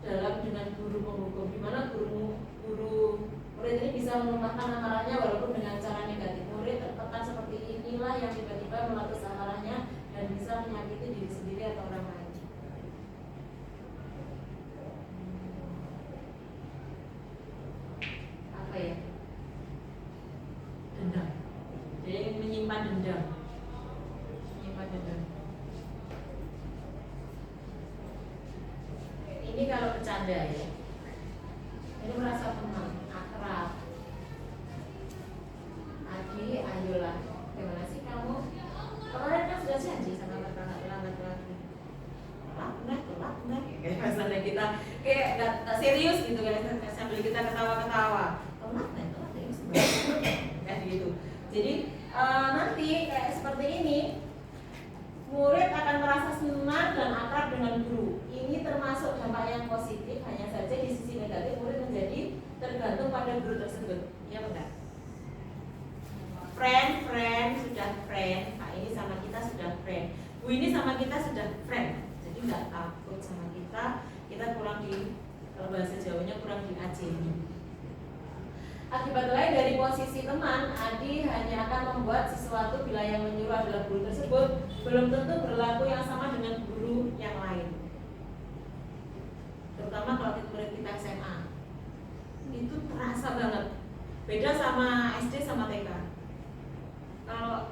dalam dengan guru penghukum, di mana guru murid ini bisa menumpahkan amarahnya walaupun dengan cara negatif. Murid tertekan seperti inilah yang tiba-tiba meletus amarahnya dan bisa menyakiti diri sendiri atau orang lain. Apa ya? Dendam. Jadi menyimpan dendam. Ini kalau bercanda ya, ini merasa teman, akrab. Adi, ayolah, gimana sih kamu? Kemarin kan sudah janji sama bapak terlambat lagi. Telat, kayak misalnya kita kayak gak serius gitu kan, sambil kita ketawa-ketawa. Telat kayak gitu. Jadi nanti kayak seperti ini, murid akan merasa senang dan akrab dengan guru. Ini termasuk dampak yang positif, hanya saja di sisi negatif murid menjadi tergantung pada guru tersebut. Ya benar. Friend sudah friend. Pak ini sama kita sudah friend. Bu ini sama kita sudah friend. Jadi nggak takut sama kita. Kita kurang di, kalau bahasa Jawanya kurang diajeni. Akibat lain dari posisi teman, Adi hanya akan membuat sesuatu bila yang menyuruh adalah guru tersebut, belum tentu berlaku yang sama dengan guru yang lain. Beda sama SD sama TK. Kalau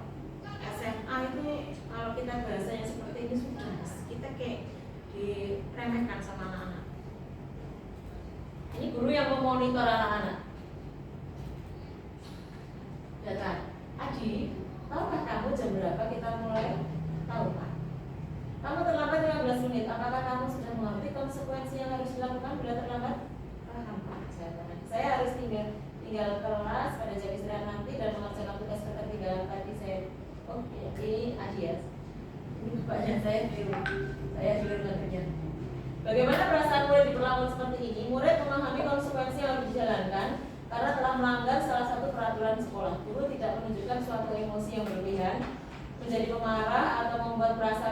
SMA itu kalau kita bahasanya seperti ini sudah kita kayak diremehkan sama anak-anak. Ini guru yang memonitor anak-anak. Datang, Adi, tahukah kamu jam berapa kita mulai? Tahu Pak. Kamu terlambat 15 menit. Apakah kamu sudah mengerti konsekuensi yang harus dilakukan bila terlambat? Paham Pak. Saya harus tinggal kelas pada jam istirahat nanti dan mengerjakan tugas ketertinggalan tadi saya. Oke, ini Adi ya. Ini bapaknya saya dulu nantinya. Bagaimana perasaan murid diperlakukan seperti ini? Murid memahami konsekuensi yang harus dijalankan karena telah melanggar salah satu peraturan sekolah. Guru tidak menunjukkan suatu emosi yang berlebihan, menjadi pemarah atau membuat merasa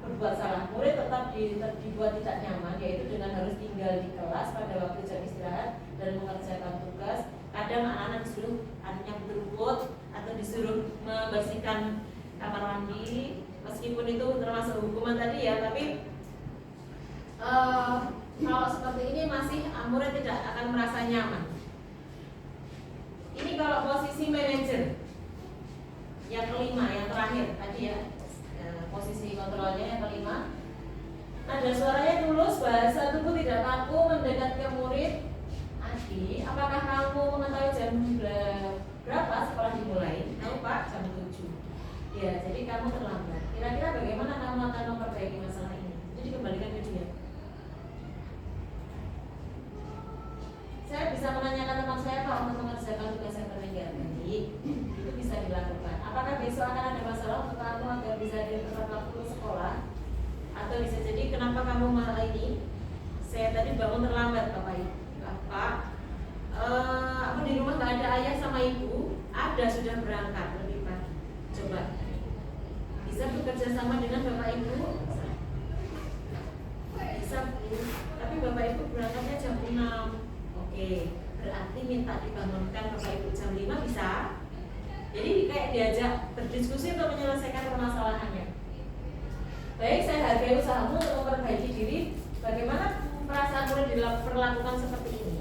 berbuat salah. Murid tetap dibuat tidak nyaman, yaitu dengan harus tinggal di kelas pada waktu jam istirahat dan mengerjakan tugas. Kadang anak-anak disuruh nyapu rumput atau disuruh membersihkan kamar mandi, meskipun itu termasuk hukuman tadi ya, tapi kalau seperti ini masih murid tidak akan merasa nyaman. Ini kalau posisi manajer yang kelima, yang terakhir tadi ya, posisi kontrolnya yang kelima. Nada suaranya tulus, bahasa tubuh tidak kaku, mendekat ke murid. Adi, apakah kamu mengetahui jam berapa sekolah dimulai? Tahu Pak, jam 7. Ya, jadi kamu terlambat. Kira-kira bagaimana kamu akan memperbaiki masalah ini? Jadi kembalikan ke dia. Saya bisa menanyakan teman saya Pak untuk mengerjakan tugas yang tertinggal tadi. Itu bisa dilakukan. Apakah besok akan ada masalah untuk kamu agar bisa tepat waktu ke sekolah? Atau bisa jadi kenapa kamu malah ini? Saya tadi bangun terlambat Bapak Ibu. Pak, apa di rumah nggak ada ayah sama ibu? Ada, sudah berangkat lebih pagi. Coba bisa bekerja sama dengan Bapak Ibu? Bisa Bu, tapi Bapak Ibu berangkatnya jam 6. Oke, berarti minta dibangunkan Bapak Ibu jam 5 bisa? Jadi kayak diajak berdiskusi untuk menyelesaikan permasalahannya. Baik, saya hargai usahamu untuk memperbaiki diri. Bagaimana perasaan murid diperlakukan seperti ini?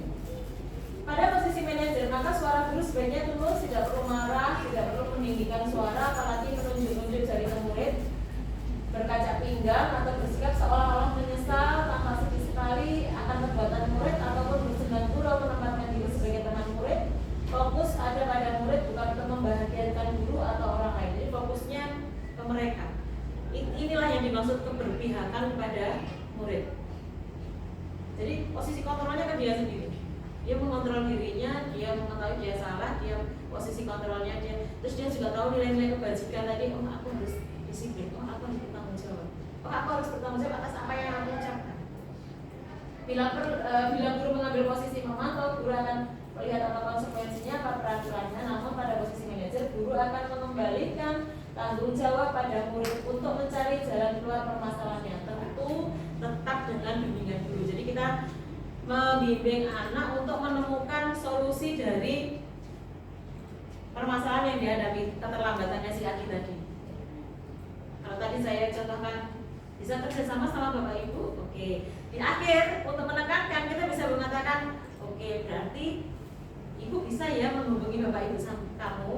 Pada posisi manajer, maka suara guru sebaiknya tulus, tidak perlu marah, tidak perlu meninggikan suara, apalagi menunjuk-nunjuk jari ke murid, berkaca pinggang atau bersikap seolah-olah menyesal tanpa sedih sekali akan perbuatan murid ataupun bersenang gurau menempatkan diri sebagai teman murid. Fokus ada pada murid, bukan untuk membahagiakan guru atau orang lain. Jadi fokusnya ke mereka. Inilah yang dimaksud keberpihakan kepada murid. Jadi posisi kontrolnya ke dia sendiri. Dia mengontrol dirinya, dia mengetahui dia salah, dia posisi kontrolnya dia. Terus dia juga tahu nilai-nilai kebajikan tadi. Oh, aku harus disiplin. Oh, aku harus bertanggung jawab. Oh, aku harus bertanggung jawab atas apa yang aku ucapkan. Bila guru mengambil posisi memantau, guru akan melihat apa konsekuensinya, apa peraturannya. Namun pada posisi manajer, guru akan mengembalikan tanggung jawab pada murid untuk mencari jalan keluar permasalahannya. Tentu tetap dengan bimbingan guru. Jadi kita membimbing anak untuk menemukan solusi dari permasalahan yang dihadapi, keterlambatannya si Adi tadi. Kalau tadi saya contohkan bisa kerjasama sama Bapak Ibu, oke. Di akhir untuk menekankan kita bisa mengatakan, oke, berarti Ibu bisa ya menghubungi Bapak Ibu kamu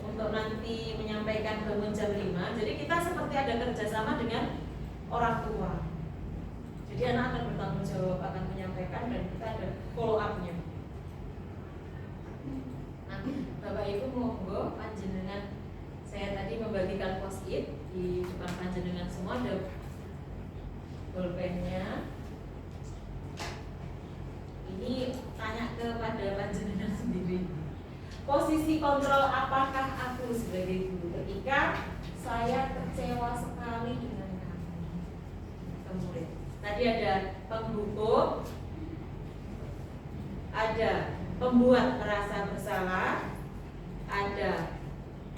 untuk nanti menyampaikan bangun jam 5. Jadi kita seperti ada kerjasama dengan orang tua. Jadi anak akan bertanggung jawab, akan menyampaikan, dan kita ada follow up-nya. Nah, Bapak Ibu monggo panjenengan, saya tadi membagikan post-it di depan panjenengan semua, ada bolpennya. Ini tanya kepada panjenengan sendiri. Posisi kontrol apakah aku sebagai guru ketika saya kecewa sekali dengan kamu murid? Tadi ada penghukum, ada pembuat merasa bersalah, ada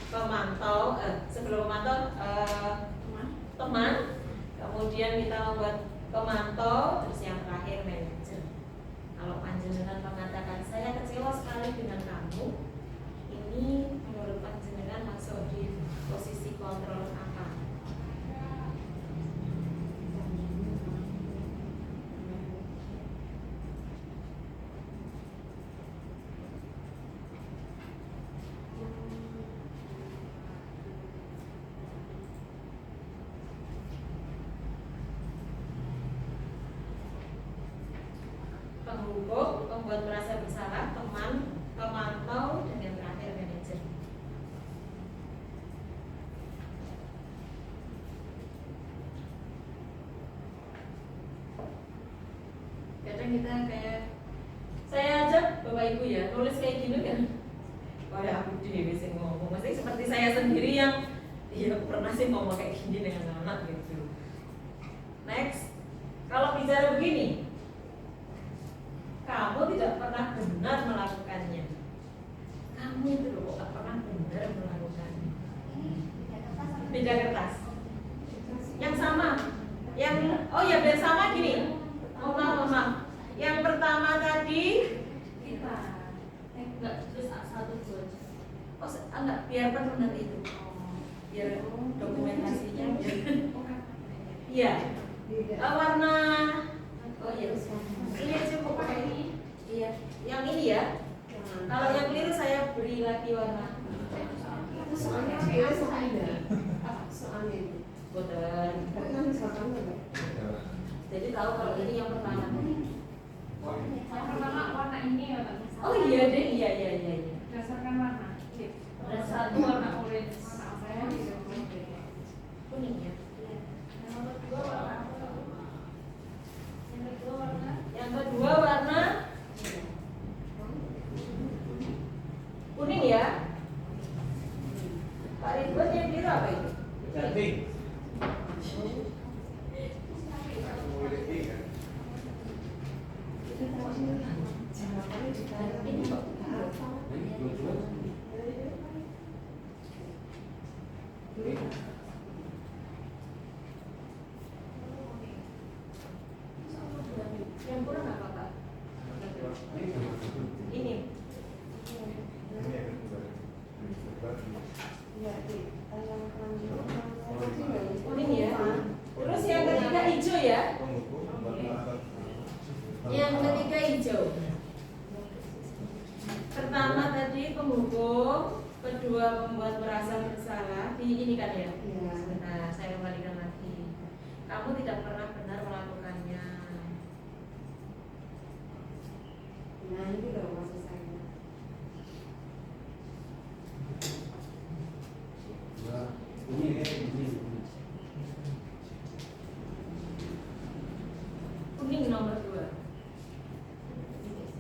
pemantau, sebelum memantau teman, kemudian kita membuat pemantau, terus yang terakhir manajer. Kalau panjenengan mengatakan saya kecewa sekali dengan kamu, ini menurut panjenengan masuk di posisi kontrol apa? penghukum, pembuat merasa bersalah, teman, pemantau, dan yang terakhir manajer. Kadang kita kayak saya aja Bapak Ibu ya nulis kayak gini kan, kayak aku dewi sih ngomong, maksudnya seperti saya sendiri yang ya pernah sih ngomong kayak gini dengan anak gitu. Next, kalau bicara begini, kamu tidak pernah benar melakukannya. Kamu itu loh kok tak pernah benar melakukannya. Beda kertas. Yang sama, yang oh ya dan sama gini. Maaf. Yang pertama tadi Kita. Enggak, terus satu dua. oh enggak, biar penuh nanti itu. Biar dokumentasinya. Iya. Warna oh iya. Ini cukup kayak ini. Iya. Yang ini ya. Kalau yang keliru saya beri lagi warna. Itu soalnya soalnya itu. Boten. Jadi tahu kalau ini yang pertama. Yang pertama warna ini ya Pak. Oh iya deh, iya. Berdasarkan warna. Ada satu warna orange. Warna saya Kuning ya. Yang kedua warna apa? Yang kedua warna kuning ya. Pak Ridwan yang biru apa itu? Cantik. Ini kok. Yang kurang apa Pak? Ini. Kuning ya. Terus yang ketiga hijau ya. Yang ketiga hijau. Pertama tadi penghukum, kedua membuat merasa bersalah. Ini kan ya. Nah, saya kembalikan lagi. Kamu tidak pernah benar melakukannya. Nah ini loh maksud saya. Kuning nomor 2.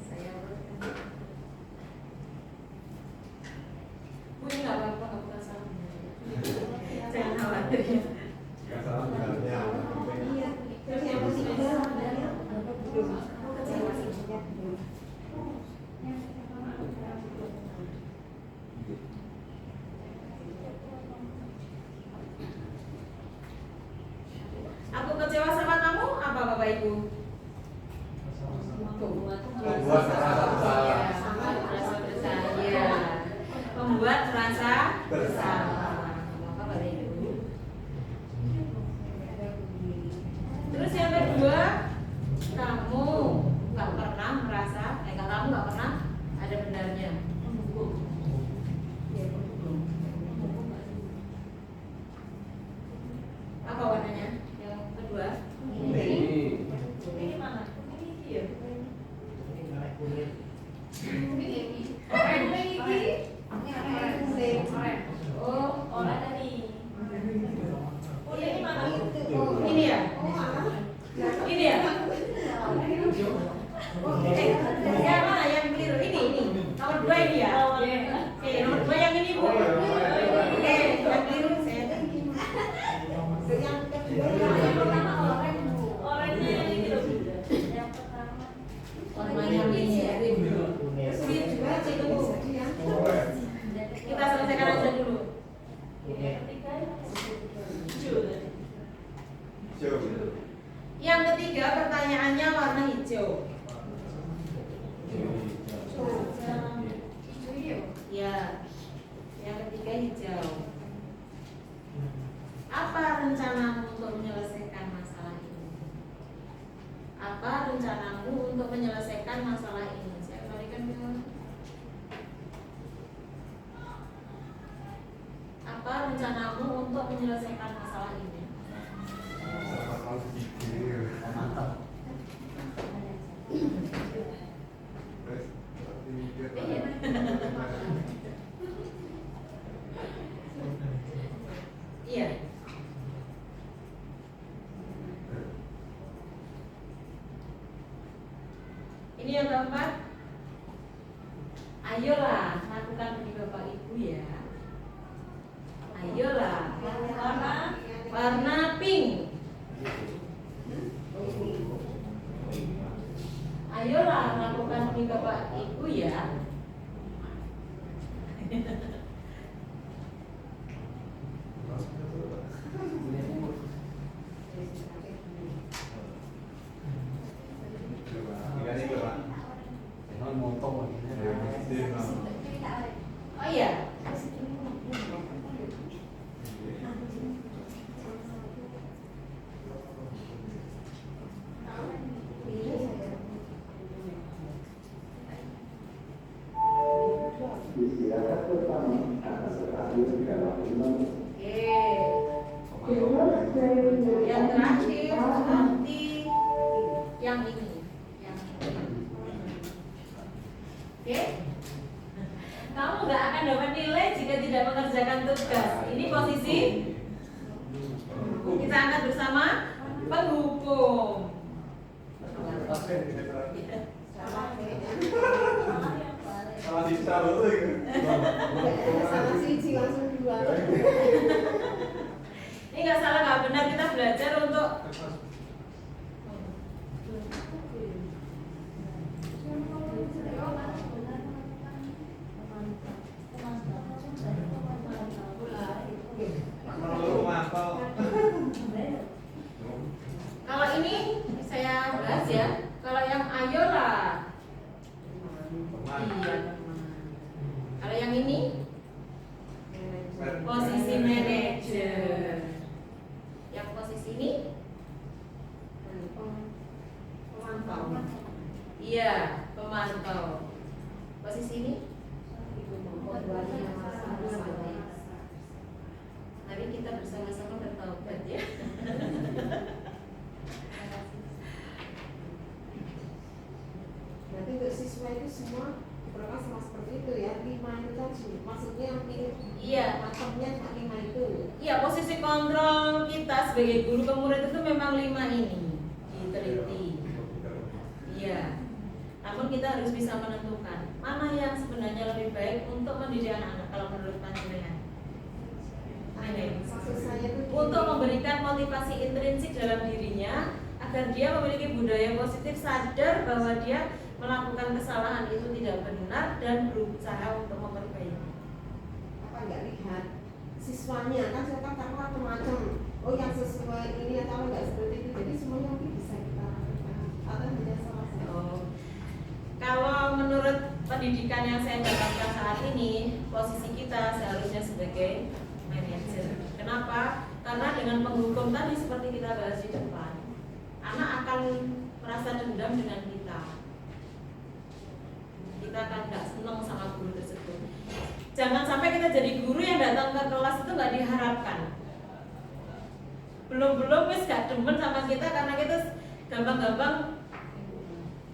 Saya kuning nggak apa-apa, nggak bukan salah. Jangan khawatir ya. Nggak salah benernya. Iya. Terus yang ketiga sebenarnya belum. Kecewa sih. Aku kecewa sama kamu apa Bapak Ibu? Membuat merasa bersalah. Merasa bersalah. Membuat merasa bersalah. Apa Bapak Ibu? Terus yang kedua, kamu nggak pernah merasa, kamu nggak pernah ada benarnya. Apa warnanya? Yang kedua? Ini mana? Ini ya. Oh, orang tadi. Oh, ini mana? Ini ya? Ini ya? Yang mana yang keliru? Ini. Nomor 2 ini ya? Oke, nomor 2 yang ini Bu. Oke, yang keliru saya. Yang kedua Yang pertama orange Bu. Orangnya yang ini loh. Yang pertama Warnanya ini ya. Sweet juga sih itu Bu. Kita selesaikan aja dulu. yang ketiga Yang ketiga pertanyaannya warna hijau. Ya. Yang ketiga hijau. Apa rencanamu untuk menyelesaikan masalah ini? Apa rencanamu untuk menyelesaikan masalah ini? Saya kembalikan ke apa rencanamu untuk menyelesaikan masalah ini? Mantap. Iya. Ini yang keempat. Ayolah lakukan demi Bapak Ibu ya. Ayolah. Warna pink. Ayolah lakukan demi Bapak Ibu ya. Oh iya. Yang terakhir nanti yang ini. Oke? Kamu nggak akan dapat nilai jika tidak mengerjakan tugas. Ini posisi kita angkat bersama penghukum. Salah sisa loh itu. Sama siji langsung dua. Ini nggak salah nggak benar, kita belajar untuk kalau ini saya bahas ya. Kalau yang ayolah. Iya. Kalau yang ini posisi manajer. Yang posisi ini pemantau. Iya, pemantau. Posisi ini tapi kita bersama-sama bertaubat ya. Berarti untuk siswa itu semua diperlakukan sama seperti itu ya, 5 itu tadi. Maksudnya yang pilih Iya. macamnya 5 itu. Iya, posisi kontrol kita sebagai guru ke murid itu memang 5 ini diteliti. Iya. Namun kita harus bisa menentukan mana yang sebenarnya lebih baik untuk mendidik anak-anak kalau menurut panjenengan. Ini Maksud saya itu untuk memberikan motivasi intrinsik dalam dirinya agar dia memiliki budaya positif, sadar bahwa dia melakukan kesalahan itu tidak benar dan berusaha untuk memperbaiki. apa nggak lihat siswanya kan saya katakan macam-macam. Oh yang sesuai ini atau nggak seperti itu. Jadi semuanya mungkin bisa kita lakukan. Atau tidak salah saya. Oh. Kalau menurut pendidikan yang saya dapatkan saat ini, posisi kita seharusnya sebagai manajer. Kenapa? Karena dengan penghukum tadi seperti kita bahas di depan, anak akan merasa dendam dengan kita. Kita akan nggak senang sama guru tersebut. Jangan sampai kita jadi guru yang datang ke kelas itu nggak diharapkan. Belum wis gak demen sama kita karena kita gampang-gampang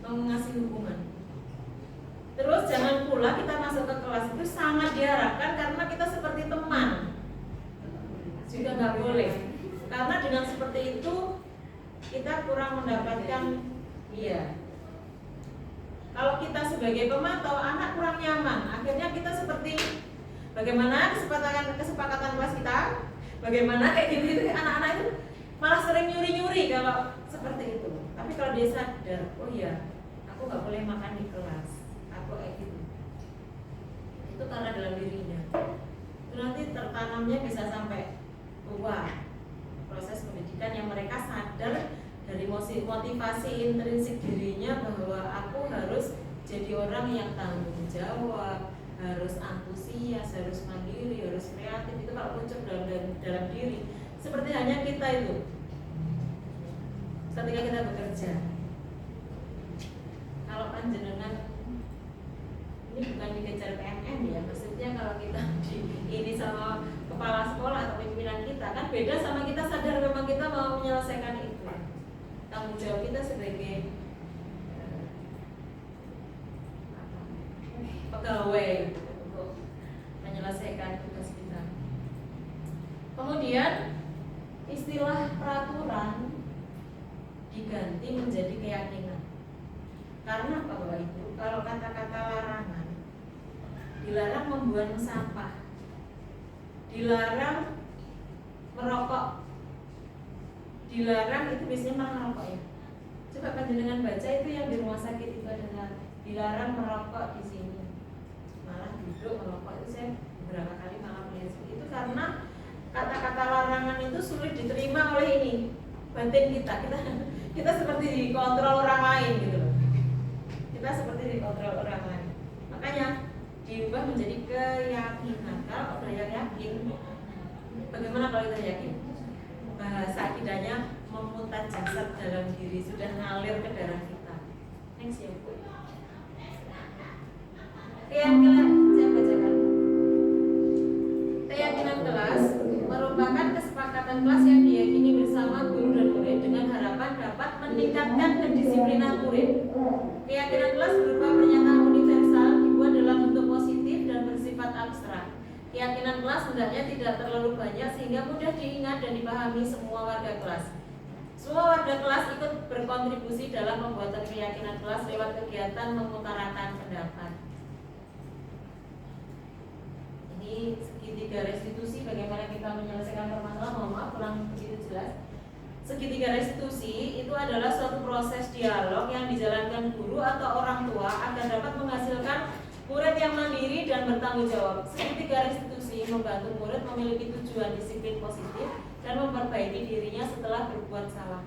mengasih hukuman. Terus jangan pula kita masuk ke kelas itu sangat diharapkan karena kita seperti teman. Juga nggak boleh. Karena dengan seperti itu kita kurang mendapatkan iya. Kalau kita sebagai pemantau anak kurang nyaman, akhirnya kita seperti bagaimana kesepakatan kelas kita, bagaimana kayak gitu anak-anak itu malah sering nyuri-nyuri kalau seperti itu. Tapi kalau dia sadar, oh iya, aku nggak boleh makan di kelas, aku kayak gitu. Itu karena dalam dirinya. Itu nanti tertanamnya bisa sampai tua proses pendidikan yang mereka sadar dari motivasi intrinsik dirinya bahwa aku harus jadi orang yang tanggung jawab, harus antusias, harus mandiri, harus kreatif. Itu kalau muncul dalam diri seperti hanya kita itu ketika kita bekerja. Kalau panjenengan ini bukan dikejar PNN ya, maksudnya kalau kita ini sama kepala sekolah atau pimpinan kita kan beda sama kita sadar memang kita mau menyelesaikan itu. Tanggung jawab kita sebagai kemudian istilah peraturan diganti menjadi keyakinan. Karena apa Bapak Ibu? Kalau kata-kata larangan, dilarang membuang sampah, dilarang merokok, dilarang itu biasanya malah merokok ya. Coba panjenengan baca itu yang di rumah sakit itu adalah dilarang merokok di sini, malah duduk merokok. Itu saya beberapa kali malah melihat seperti itu karena kata-kata larangan itu sulit diterima oleh ini batin kita. Kita seperti dikontrol orang lain gitu loh. Kita seperti dikontrol orang lain. Makanya diubah menjadi keyakinan. Kalau udah yakin, bagaimana kalau kita yakin? Bahasa akidahnya memutar jasad dalam diri, sudah ngalir ke darah kita. Next ya Bu. Keyakinan, saya bacakan. Keyakinan kelas merupakan kesepakatan kelas yang diyakini bersama guru dan murid dengan harapan dapat meningkatkan kedisiplinan murid. Keyakinan kelas berupa pernyataan universal dibuat dalam bentuk positif dan bersifat abstrak. Keyakinan kelas hendaknya tidak terlalu banyak sehingga mudah diingat dan dipahami semua warga kelas. Semua warga kelas ikut berkontribusi dalam pembuatan keyakinan kelas lewat kegiatan memutarakan pendapat. Ini segitiga restitusi, bagaimana kita menyelesaikan permasalahan. Mohon maaf kurang begitu jelas. Segitiga restitusi itu adalah suatu proses dialog yang dijalankan guru atau orang tua agar dapat menghasilkan murid yang mandiri dan bertanggung jawab. Segitiga restitusi membantu murid memiliki tujuan disiplin positif dan memperbaiki dirinya setelah berbuat salah.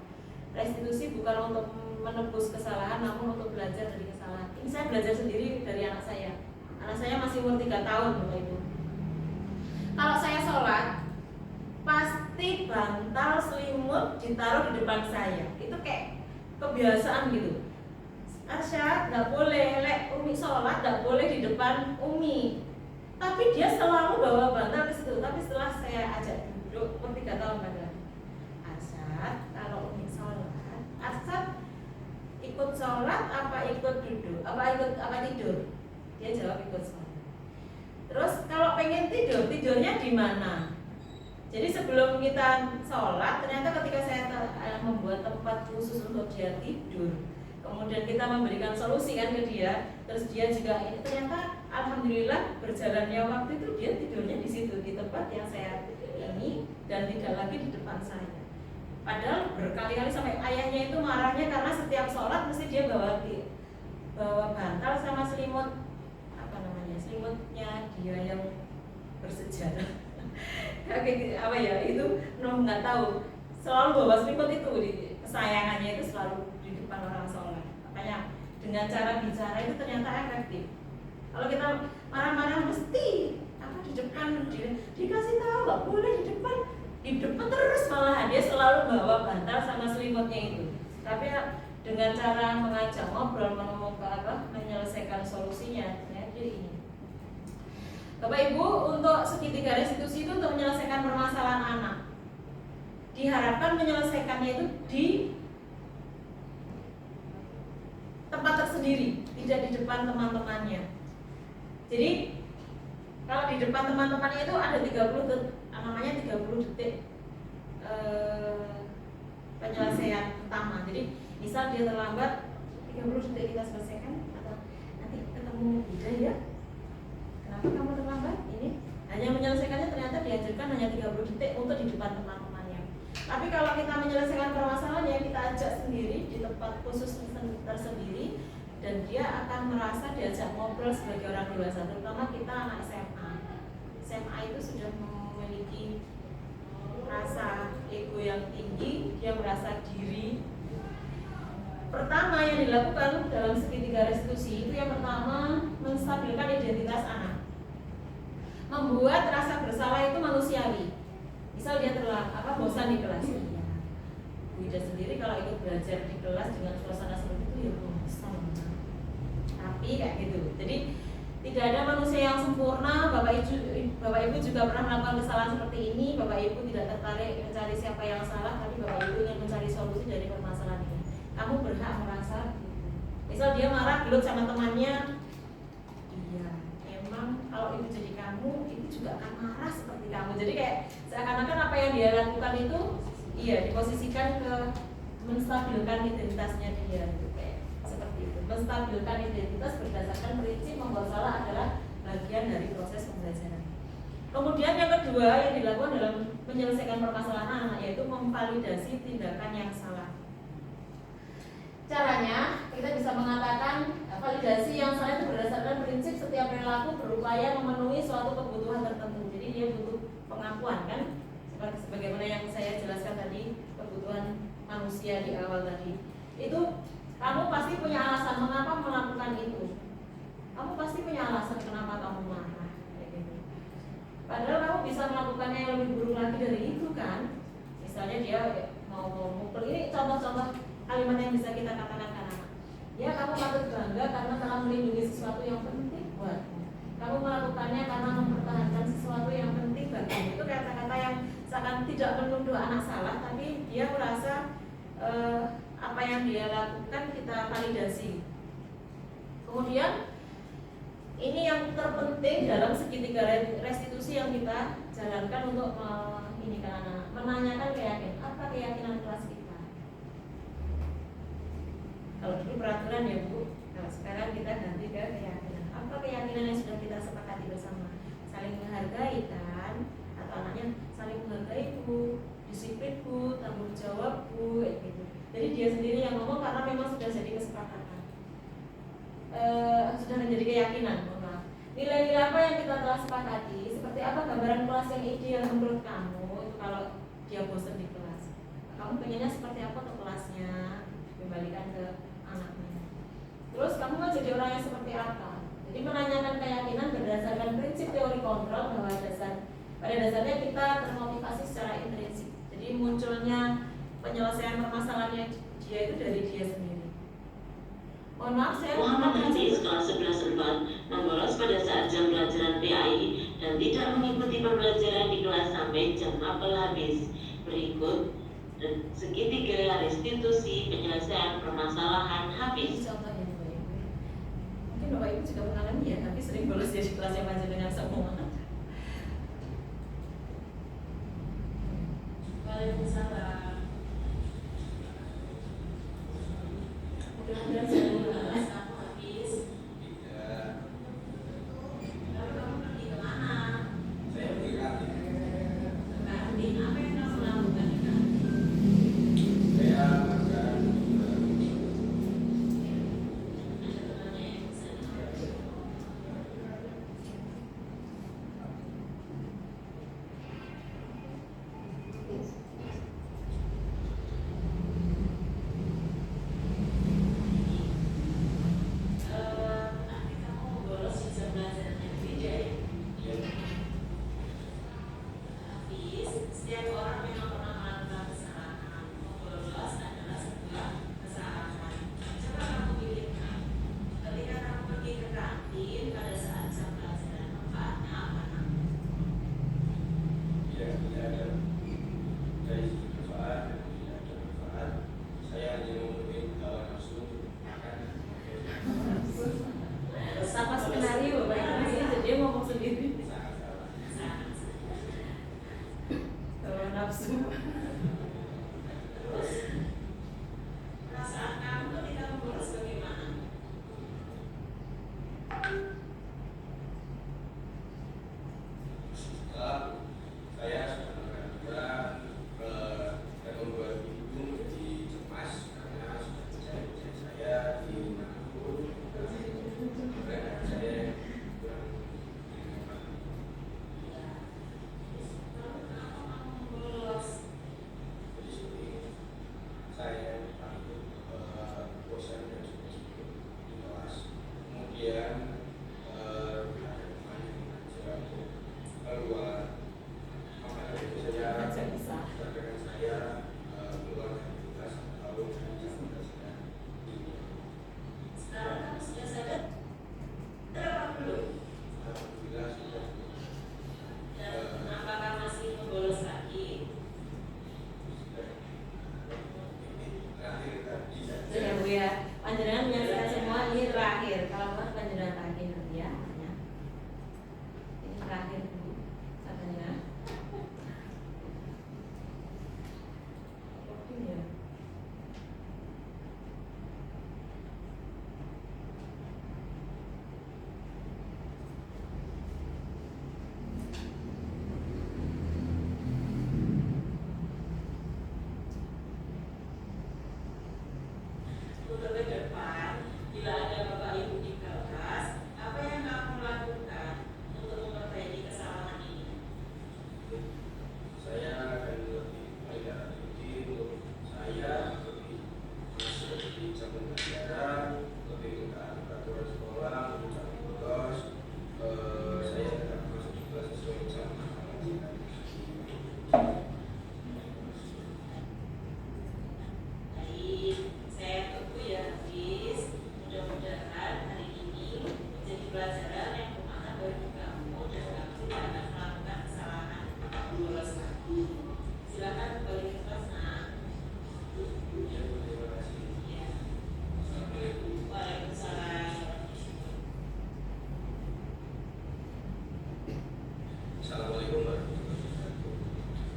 Restitusi bukan untuk menebus kesalahan, namun untuk belajar dari kesalahan. Ini saya belajar sendiri dari anak saya. Anak saya masih umur 3 tahun, Bapak Ibu. Kalau saya sholat, pasti bantal selimut ditaruh di depan saya. Itu kayak kebiasaan gitu. Asyad, nggak boleh, Umi sholat nggak boleh di depan Umi. Tapi dia selalu bawa bantal ke situ. Tapi setelah saya ajak duduk, umur 3 tahun padahal. Asyad, kalau Umi sholat, Asyad ikut sholat apa ikut duduk? Apa tidur? Dia jawab ikut sholat. Terus kalau pengen tidur, tidurnya di mana? Jadi sebelum kita sholat, ternyata ketika saya membuat tempat khusus untuk dia tidur, kemudian kita memberikan solusi kan ke dia, terus dia juga ini ternyata alhamdulillah berjalannya waktu itu dia tidurnya di situ, di tempat yang saya ini dan tidak lagi di depan saya. Padahal berkali-kali sampai ayahnya itu marahnya karena setiap sholat mesti dia bawa bantal sama selimut, selimutnya dia yang bersejarah. Apa ya itu nggak tahu, selalu bawa selimut itu kesayangannya itu selalu di depan orang sholat. Makanya dengan cara bicara itu ternyata efektif. Kalau kita marah-marah mesti di depan dikasih tahu nggak boleh di depan terus, malahan dia selalu bawa bantal sama selimutnya itu. Tapi dengan cara mengajak ngobrol, menyelesaikan solusinya, jadi ini. Bapak Ibu, untuk segitiga restitusi itu untuk menyelesaikan permasalahan anak. Diharapkan menyelesaikannya itu di tempat tersendiri, tidak di depan teman-temannya. Jadi kalau di depan teman-temannya itu ada 30 detik penyelesaian utama. Jadi misal dia terlambat 30 detik kita selesaikan, atau nanti ketemu Bunda ya. Kenapa kamu terlambat? Ini hanya menyelesaikannya ternyata diajarkan hanya 30 detik untuk di depan teman-temannya. Tapi kalau kita menyelesaikan permasalahan ya kita ajak sendiri di tempat khusus tersendiri, dan dia akan merasa diajak ngobrol sebagai orang dewasa. Terutama kita anak SMA. SMA itu sudah memiliki rasa ego yang tinggi, dia merasa diri. Pertama yang dilakukan dalam segitiga restitusi itu yang pertama menstabilkan identitas anak. Membuat rasa bersalah itu manusiawi. Misal dia bosan di kelas. Ya. Bu Ida sendiri kalau ikut belajar di kelas dengan suasana seperti itu ya bosan. Tapi kayak gitu. Jadi tidak ada manusia yang sempurna. Bapak Ibu juga pernah melakukan kesalahan seperti ini. Bapak Ibu tidak tertarik mencari siapa yang salah, tapi Bapak Ibu ingin mencari solusi dari permasalahan ini. Kamu berhak merasa gitu. Misal dia marah gelut sama temannya, iya, emang kalau itu jadi kamu, itu juga akan marah seperti kamu. kamu. Jadi kayak seakan-akan apa yang dia lakukan itu diposisikan ke menstabilkan identitasnya dia gitu, kayak seperti itu. Menstabilkan identitas berdasarkan prinsip membuat salah adalah bagian dari proses pembelajaran. Kemudian yang kedua yang dilakukan dalam menyelesaikan permasalahan anak yaitu memvalidasi tindakan yang salah. Caranya kita bisa mengatakan validasi yang salah itu berdasarkan prinsip setiap perilaku berupaya memenuhi suatu kebutuhan tertentu. Jadi dia butuh pengakuan kan, seperti sebagaimana yang saya jelaskan tadi, kebutuhan manusia di awal tadi. Itu kamu pasti punya alasan mengapa melakukan itu. Kamu pasti punya alasan kenapa kamu marah kayak gitu. Padahal kamu bisa melakukannya yang lebih buruk lagi dari itu kan. Misalnya dia mau mukul, ini contoh-contoh kalimat yang bisa kita katakan ke anak. Ya, kamu patut bangga karena telah melindungi sesuatu yang penting buatmu. Kamu melakukannya karena mempertahankan sesuatu yang penting bagimu. Itu kata-kata yang seakan tidak menuduh anak salah, tapi dia merasa apa yang dia lakukan kita validasi. Kemudian ini yang terpenting dalam segitiga restitusi yang kita jalankan untuk menanyakan keyakinan. Apa keyakinan kelas kita? Kalau dulu peraturan ya Bu, nah sekarang kita ganti ke keyakinan. Apa keyakinan yang sudah kita sepakati bersama? Saling menghargai kan? Atau anaknya saling menghargai Bu, disiplin Bu, tanggung jawab Bu, gitu. Jadi dia sendiri yang ngomong karena memang sudah jadi kesepakatan, sudah menjadi keyakinan. Nilai-nilai apa yang kita telah sepakati? Seperti apa gambaran kelas yang ideal menurut kamu? Itu kalau dia bosan di kelas, kamu pengennya seperti apa ke kelasnya? Kembalikan ke anaknya. Terus kamu mau jadi orang yang seperti apa? Jadi menanyakan keyakinan berdasarkan prinsip teori kontrol bahwa pada dasarnya kita termotivasi secara intrinsik. Jadi munculnya penyelesaian permasalahannya dia itu dari dia sendiri. Mohon maaf, saya Muhammad Hafiz kelas 11/4 membolos pada saat jam pelajaran PAI dan tidak mengikuti pembelajaran di kelas sampai jam apel habis. Berikut dan segitiga restitusi penyelesaian permasalahan Hafiz. Contohnya Bapak Ibu. Mungkin Bapak Ibu juga mengalami ya, tapi sering bolos ya di kelas yang panjenengan semua. Waalaikumsalam. Mudah-mudahan saya mengalami. Hafiz. Lalu kamu pergi kemana? Saya pergi ke kantin. Kantin. Apa yang kamu lakukan di kantin? Saya makan. Setiap orang memang pernah melakukan kesalahan. Bolos adalah sebuah kesalahan. Coba kamu pikirkan, ketika kamu pergi ke kantin pada saat jam pelajaran, manfaatnya apa? Ya, tidak ada dari segi manfaat, tidak ada manfaat. Saya hanya memenuhi hawa nafsu makan. Sama skenario Bapak Ibu, jadi dia ngomong sendiri. Nafsu. Terus, perasaan kamu ketika membolos bagaimana? Saya sudah melakukan dan membuat ibu menjadi cemas karena sudah terjadi saya di manapun keberadaan saya kurang Bolos, bolos lagi. Silakan kembali ke kelas. Nah. Ya, terima kasih. Ya. Waalaikumsalam. Assalamualaikum warahmatullahi wabarakatuh.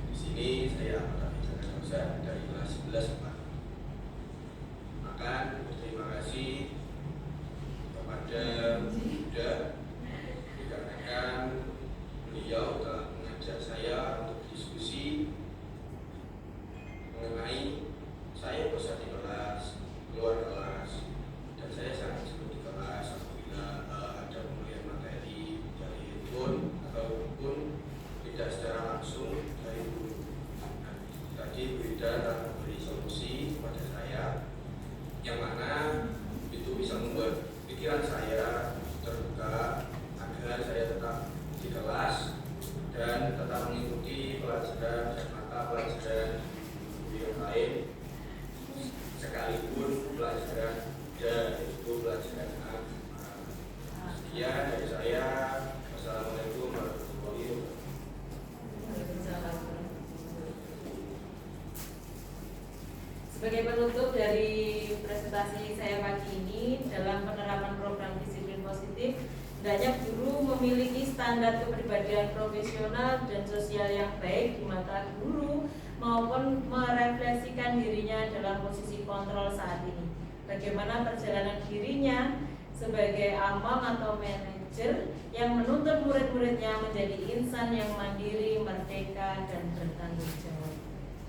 Di sini saya Ahmad Rafi Jaka dari kelas 11 Pak. Akan berterima kasih kepada Yuda dikarenakan beliau telah mengajak saya untuk diskusi mengenai saya bosan di kelas, keluar kelas, dan saya sangat jenuh di kelas apabila ada pemberian materi dari handphone ataupun tidak secara langsung dari guru. Nah, tadi Bu Ida telah memberi solusi kepada saya yang mana itu bisa membuat pikiran saya terbuka agar saya tetap di kelas dan tetap mengikuti pelajaran dan mata pelajaran yang lain sekalipun pelajaran itu pelajaran agama. Sekian dari saya. Wassalamualaikum warahmatullahi wabarakatuh. Sebagai penutup dari presentasi saya pagi ini, dalam penerapan program disiplin positif, hendaknya guru memiliki standar kepribadian profesional dan sosial yang baik di mata guru maupun merefleksikan dirinya dalam posisi kontrol saat ini. Bagaimana perjalanan dirinya sebagai among atau manajer yang menuntut murid-muridnya menjadi insan yang mandiri, merdeka, dan bertanggung jawab.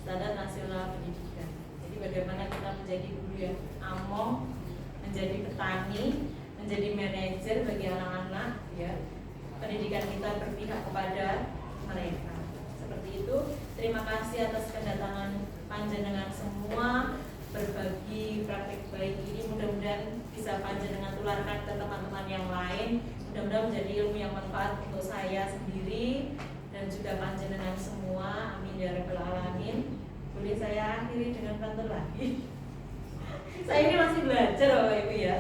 Standar nasional pendidikan. Jadi bagaimana kita menjadi guru yang among, menjadi petani, menjadi manajer bagi anak-anak, ya. Pendidikan kita berpihak kepada mereka. Seperti itu. Terima kasih atas kedatangan panjenengan semua, berbagi praktik baik ini. Mudah-mudahan bisa panjenengan tularkan ke teman-teman yang lain. Mudah-mudahan menjadi ilmu yang manfaat untuk saya sendiri dan juga panjenengan semua. Amin ya rabbal alamin. Boleh saya akhiri dengan pantun lagi? Saya ini masih belajar Bapak Ibu ya.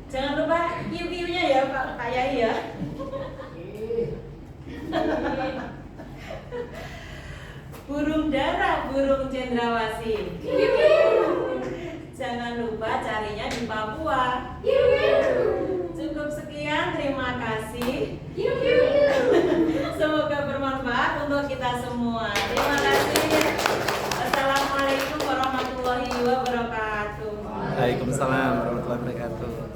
Jangan lupa kiu-kiunya ya Pak Yai ya. Burung dara, burung cendrawasih. Jangan lupa carinya di Papua. Cukup sekian, terima kasih. Semoga bermanfaat untuk kita semua. Terima kasih. Assalamualaikum warahmatullahi wabarakatuh. Waalaikumsalam warahmatullahi wabarakatuh.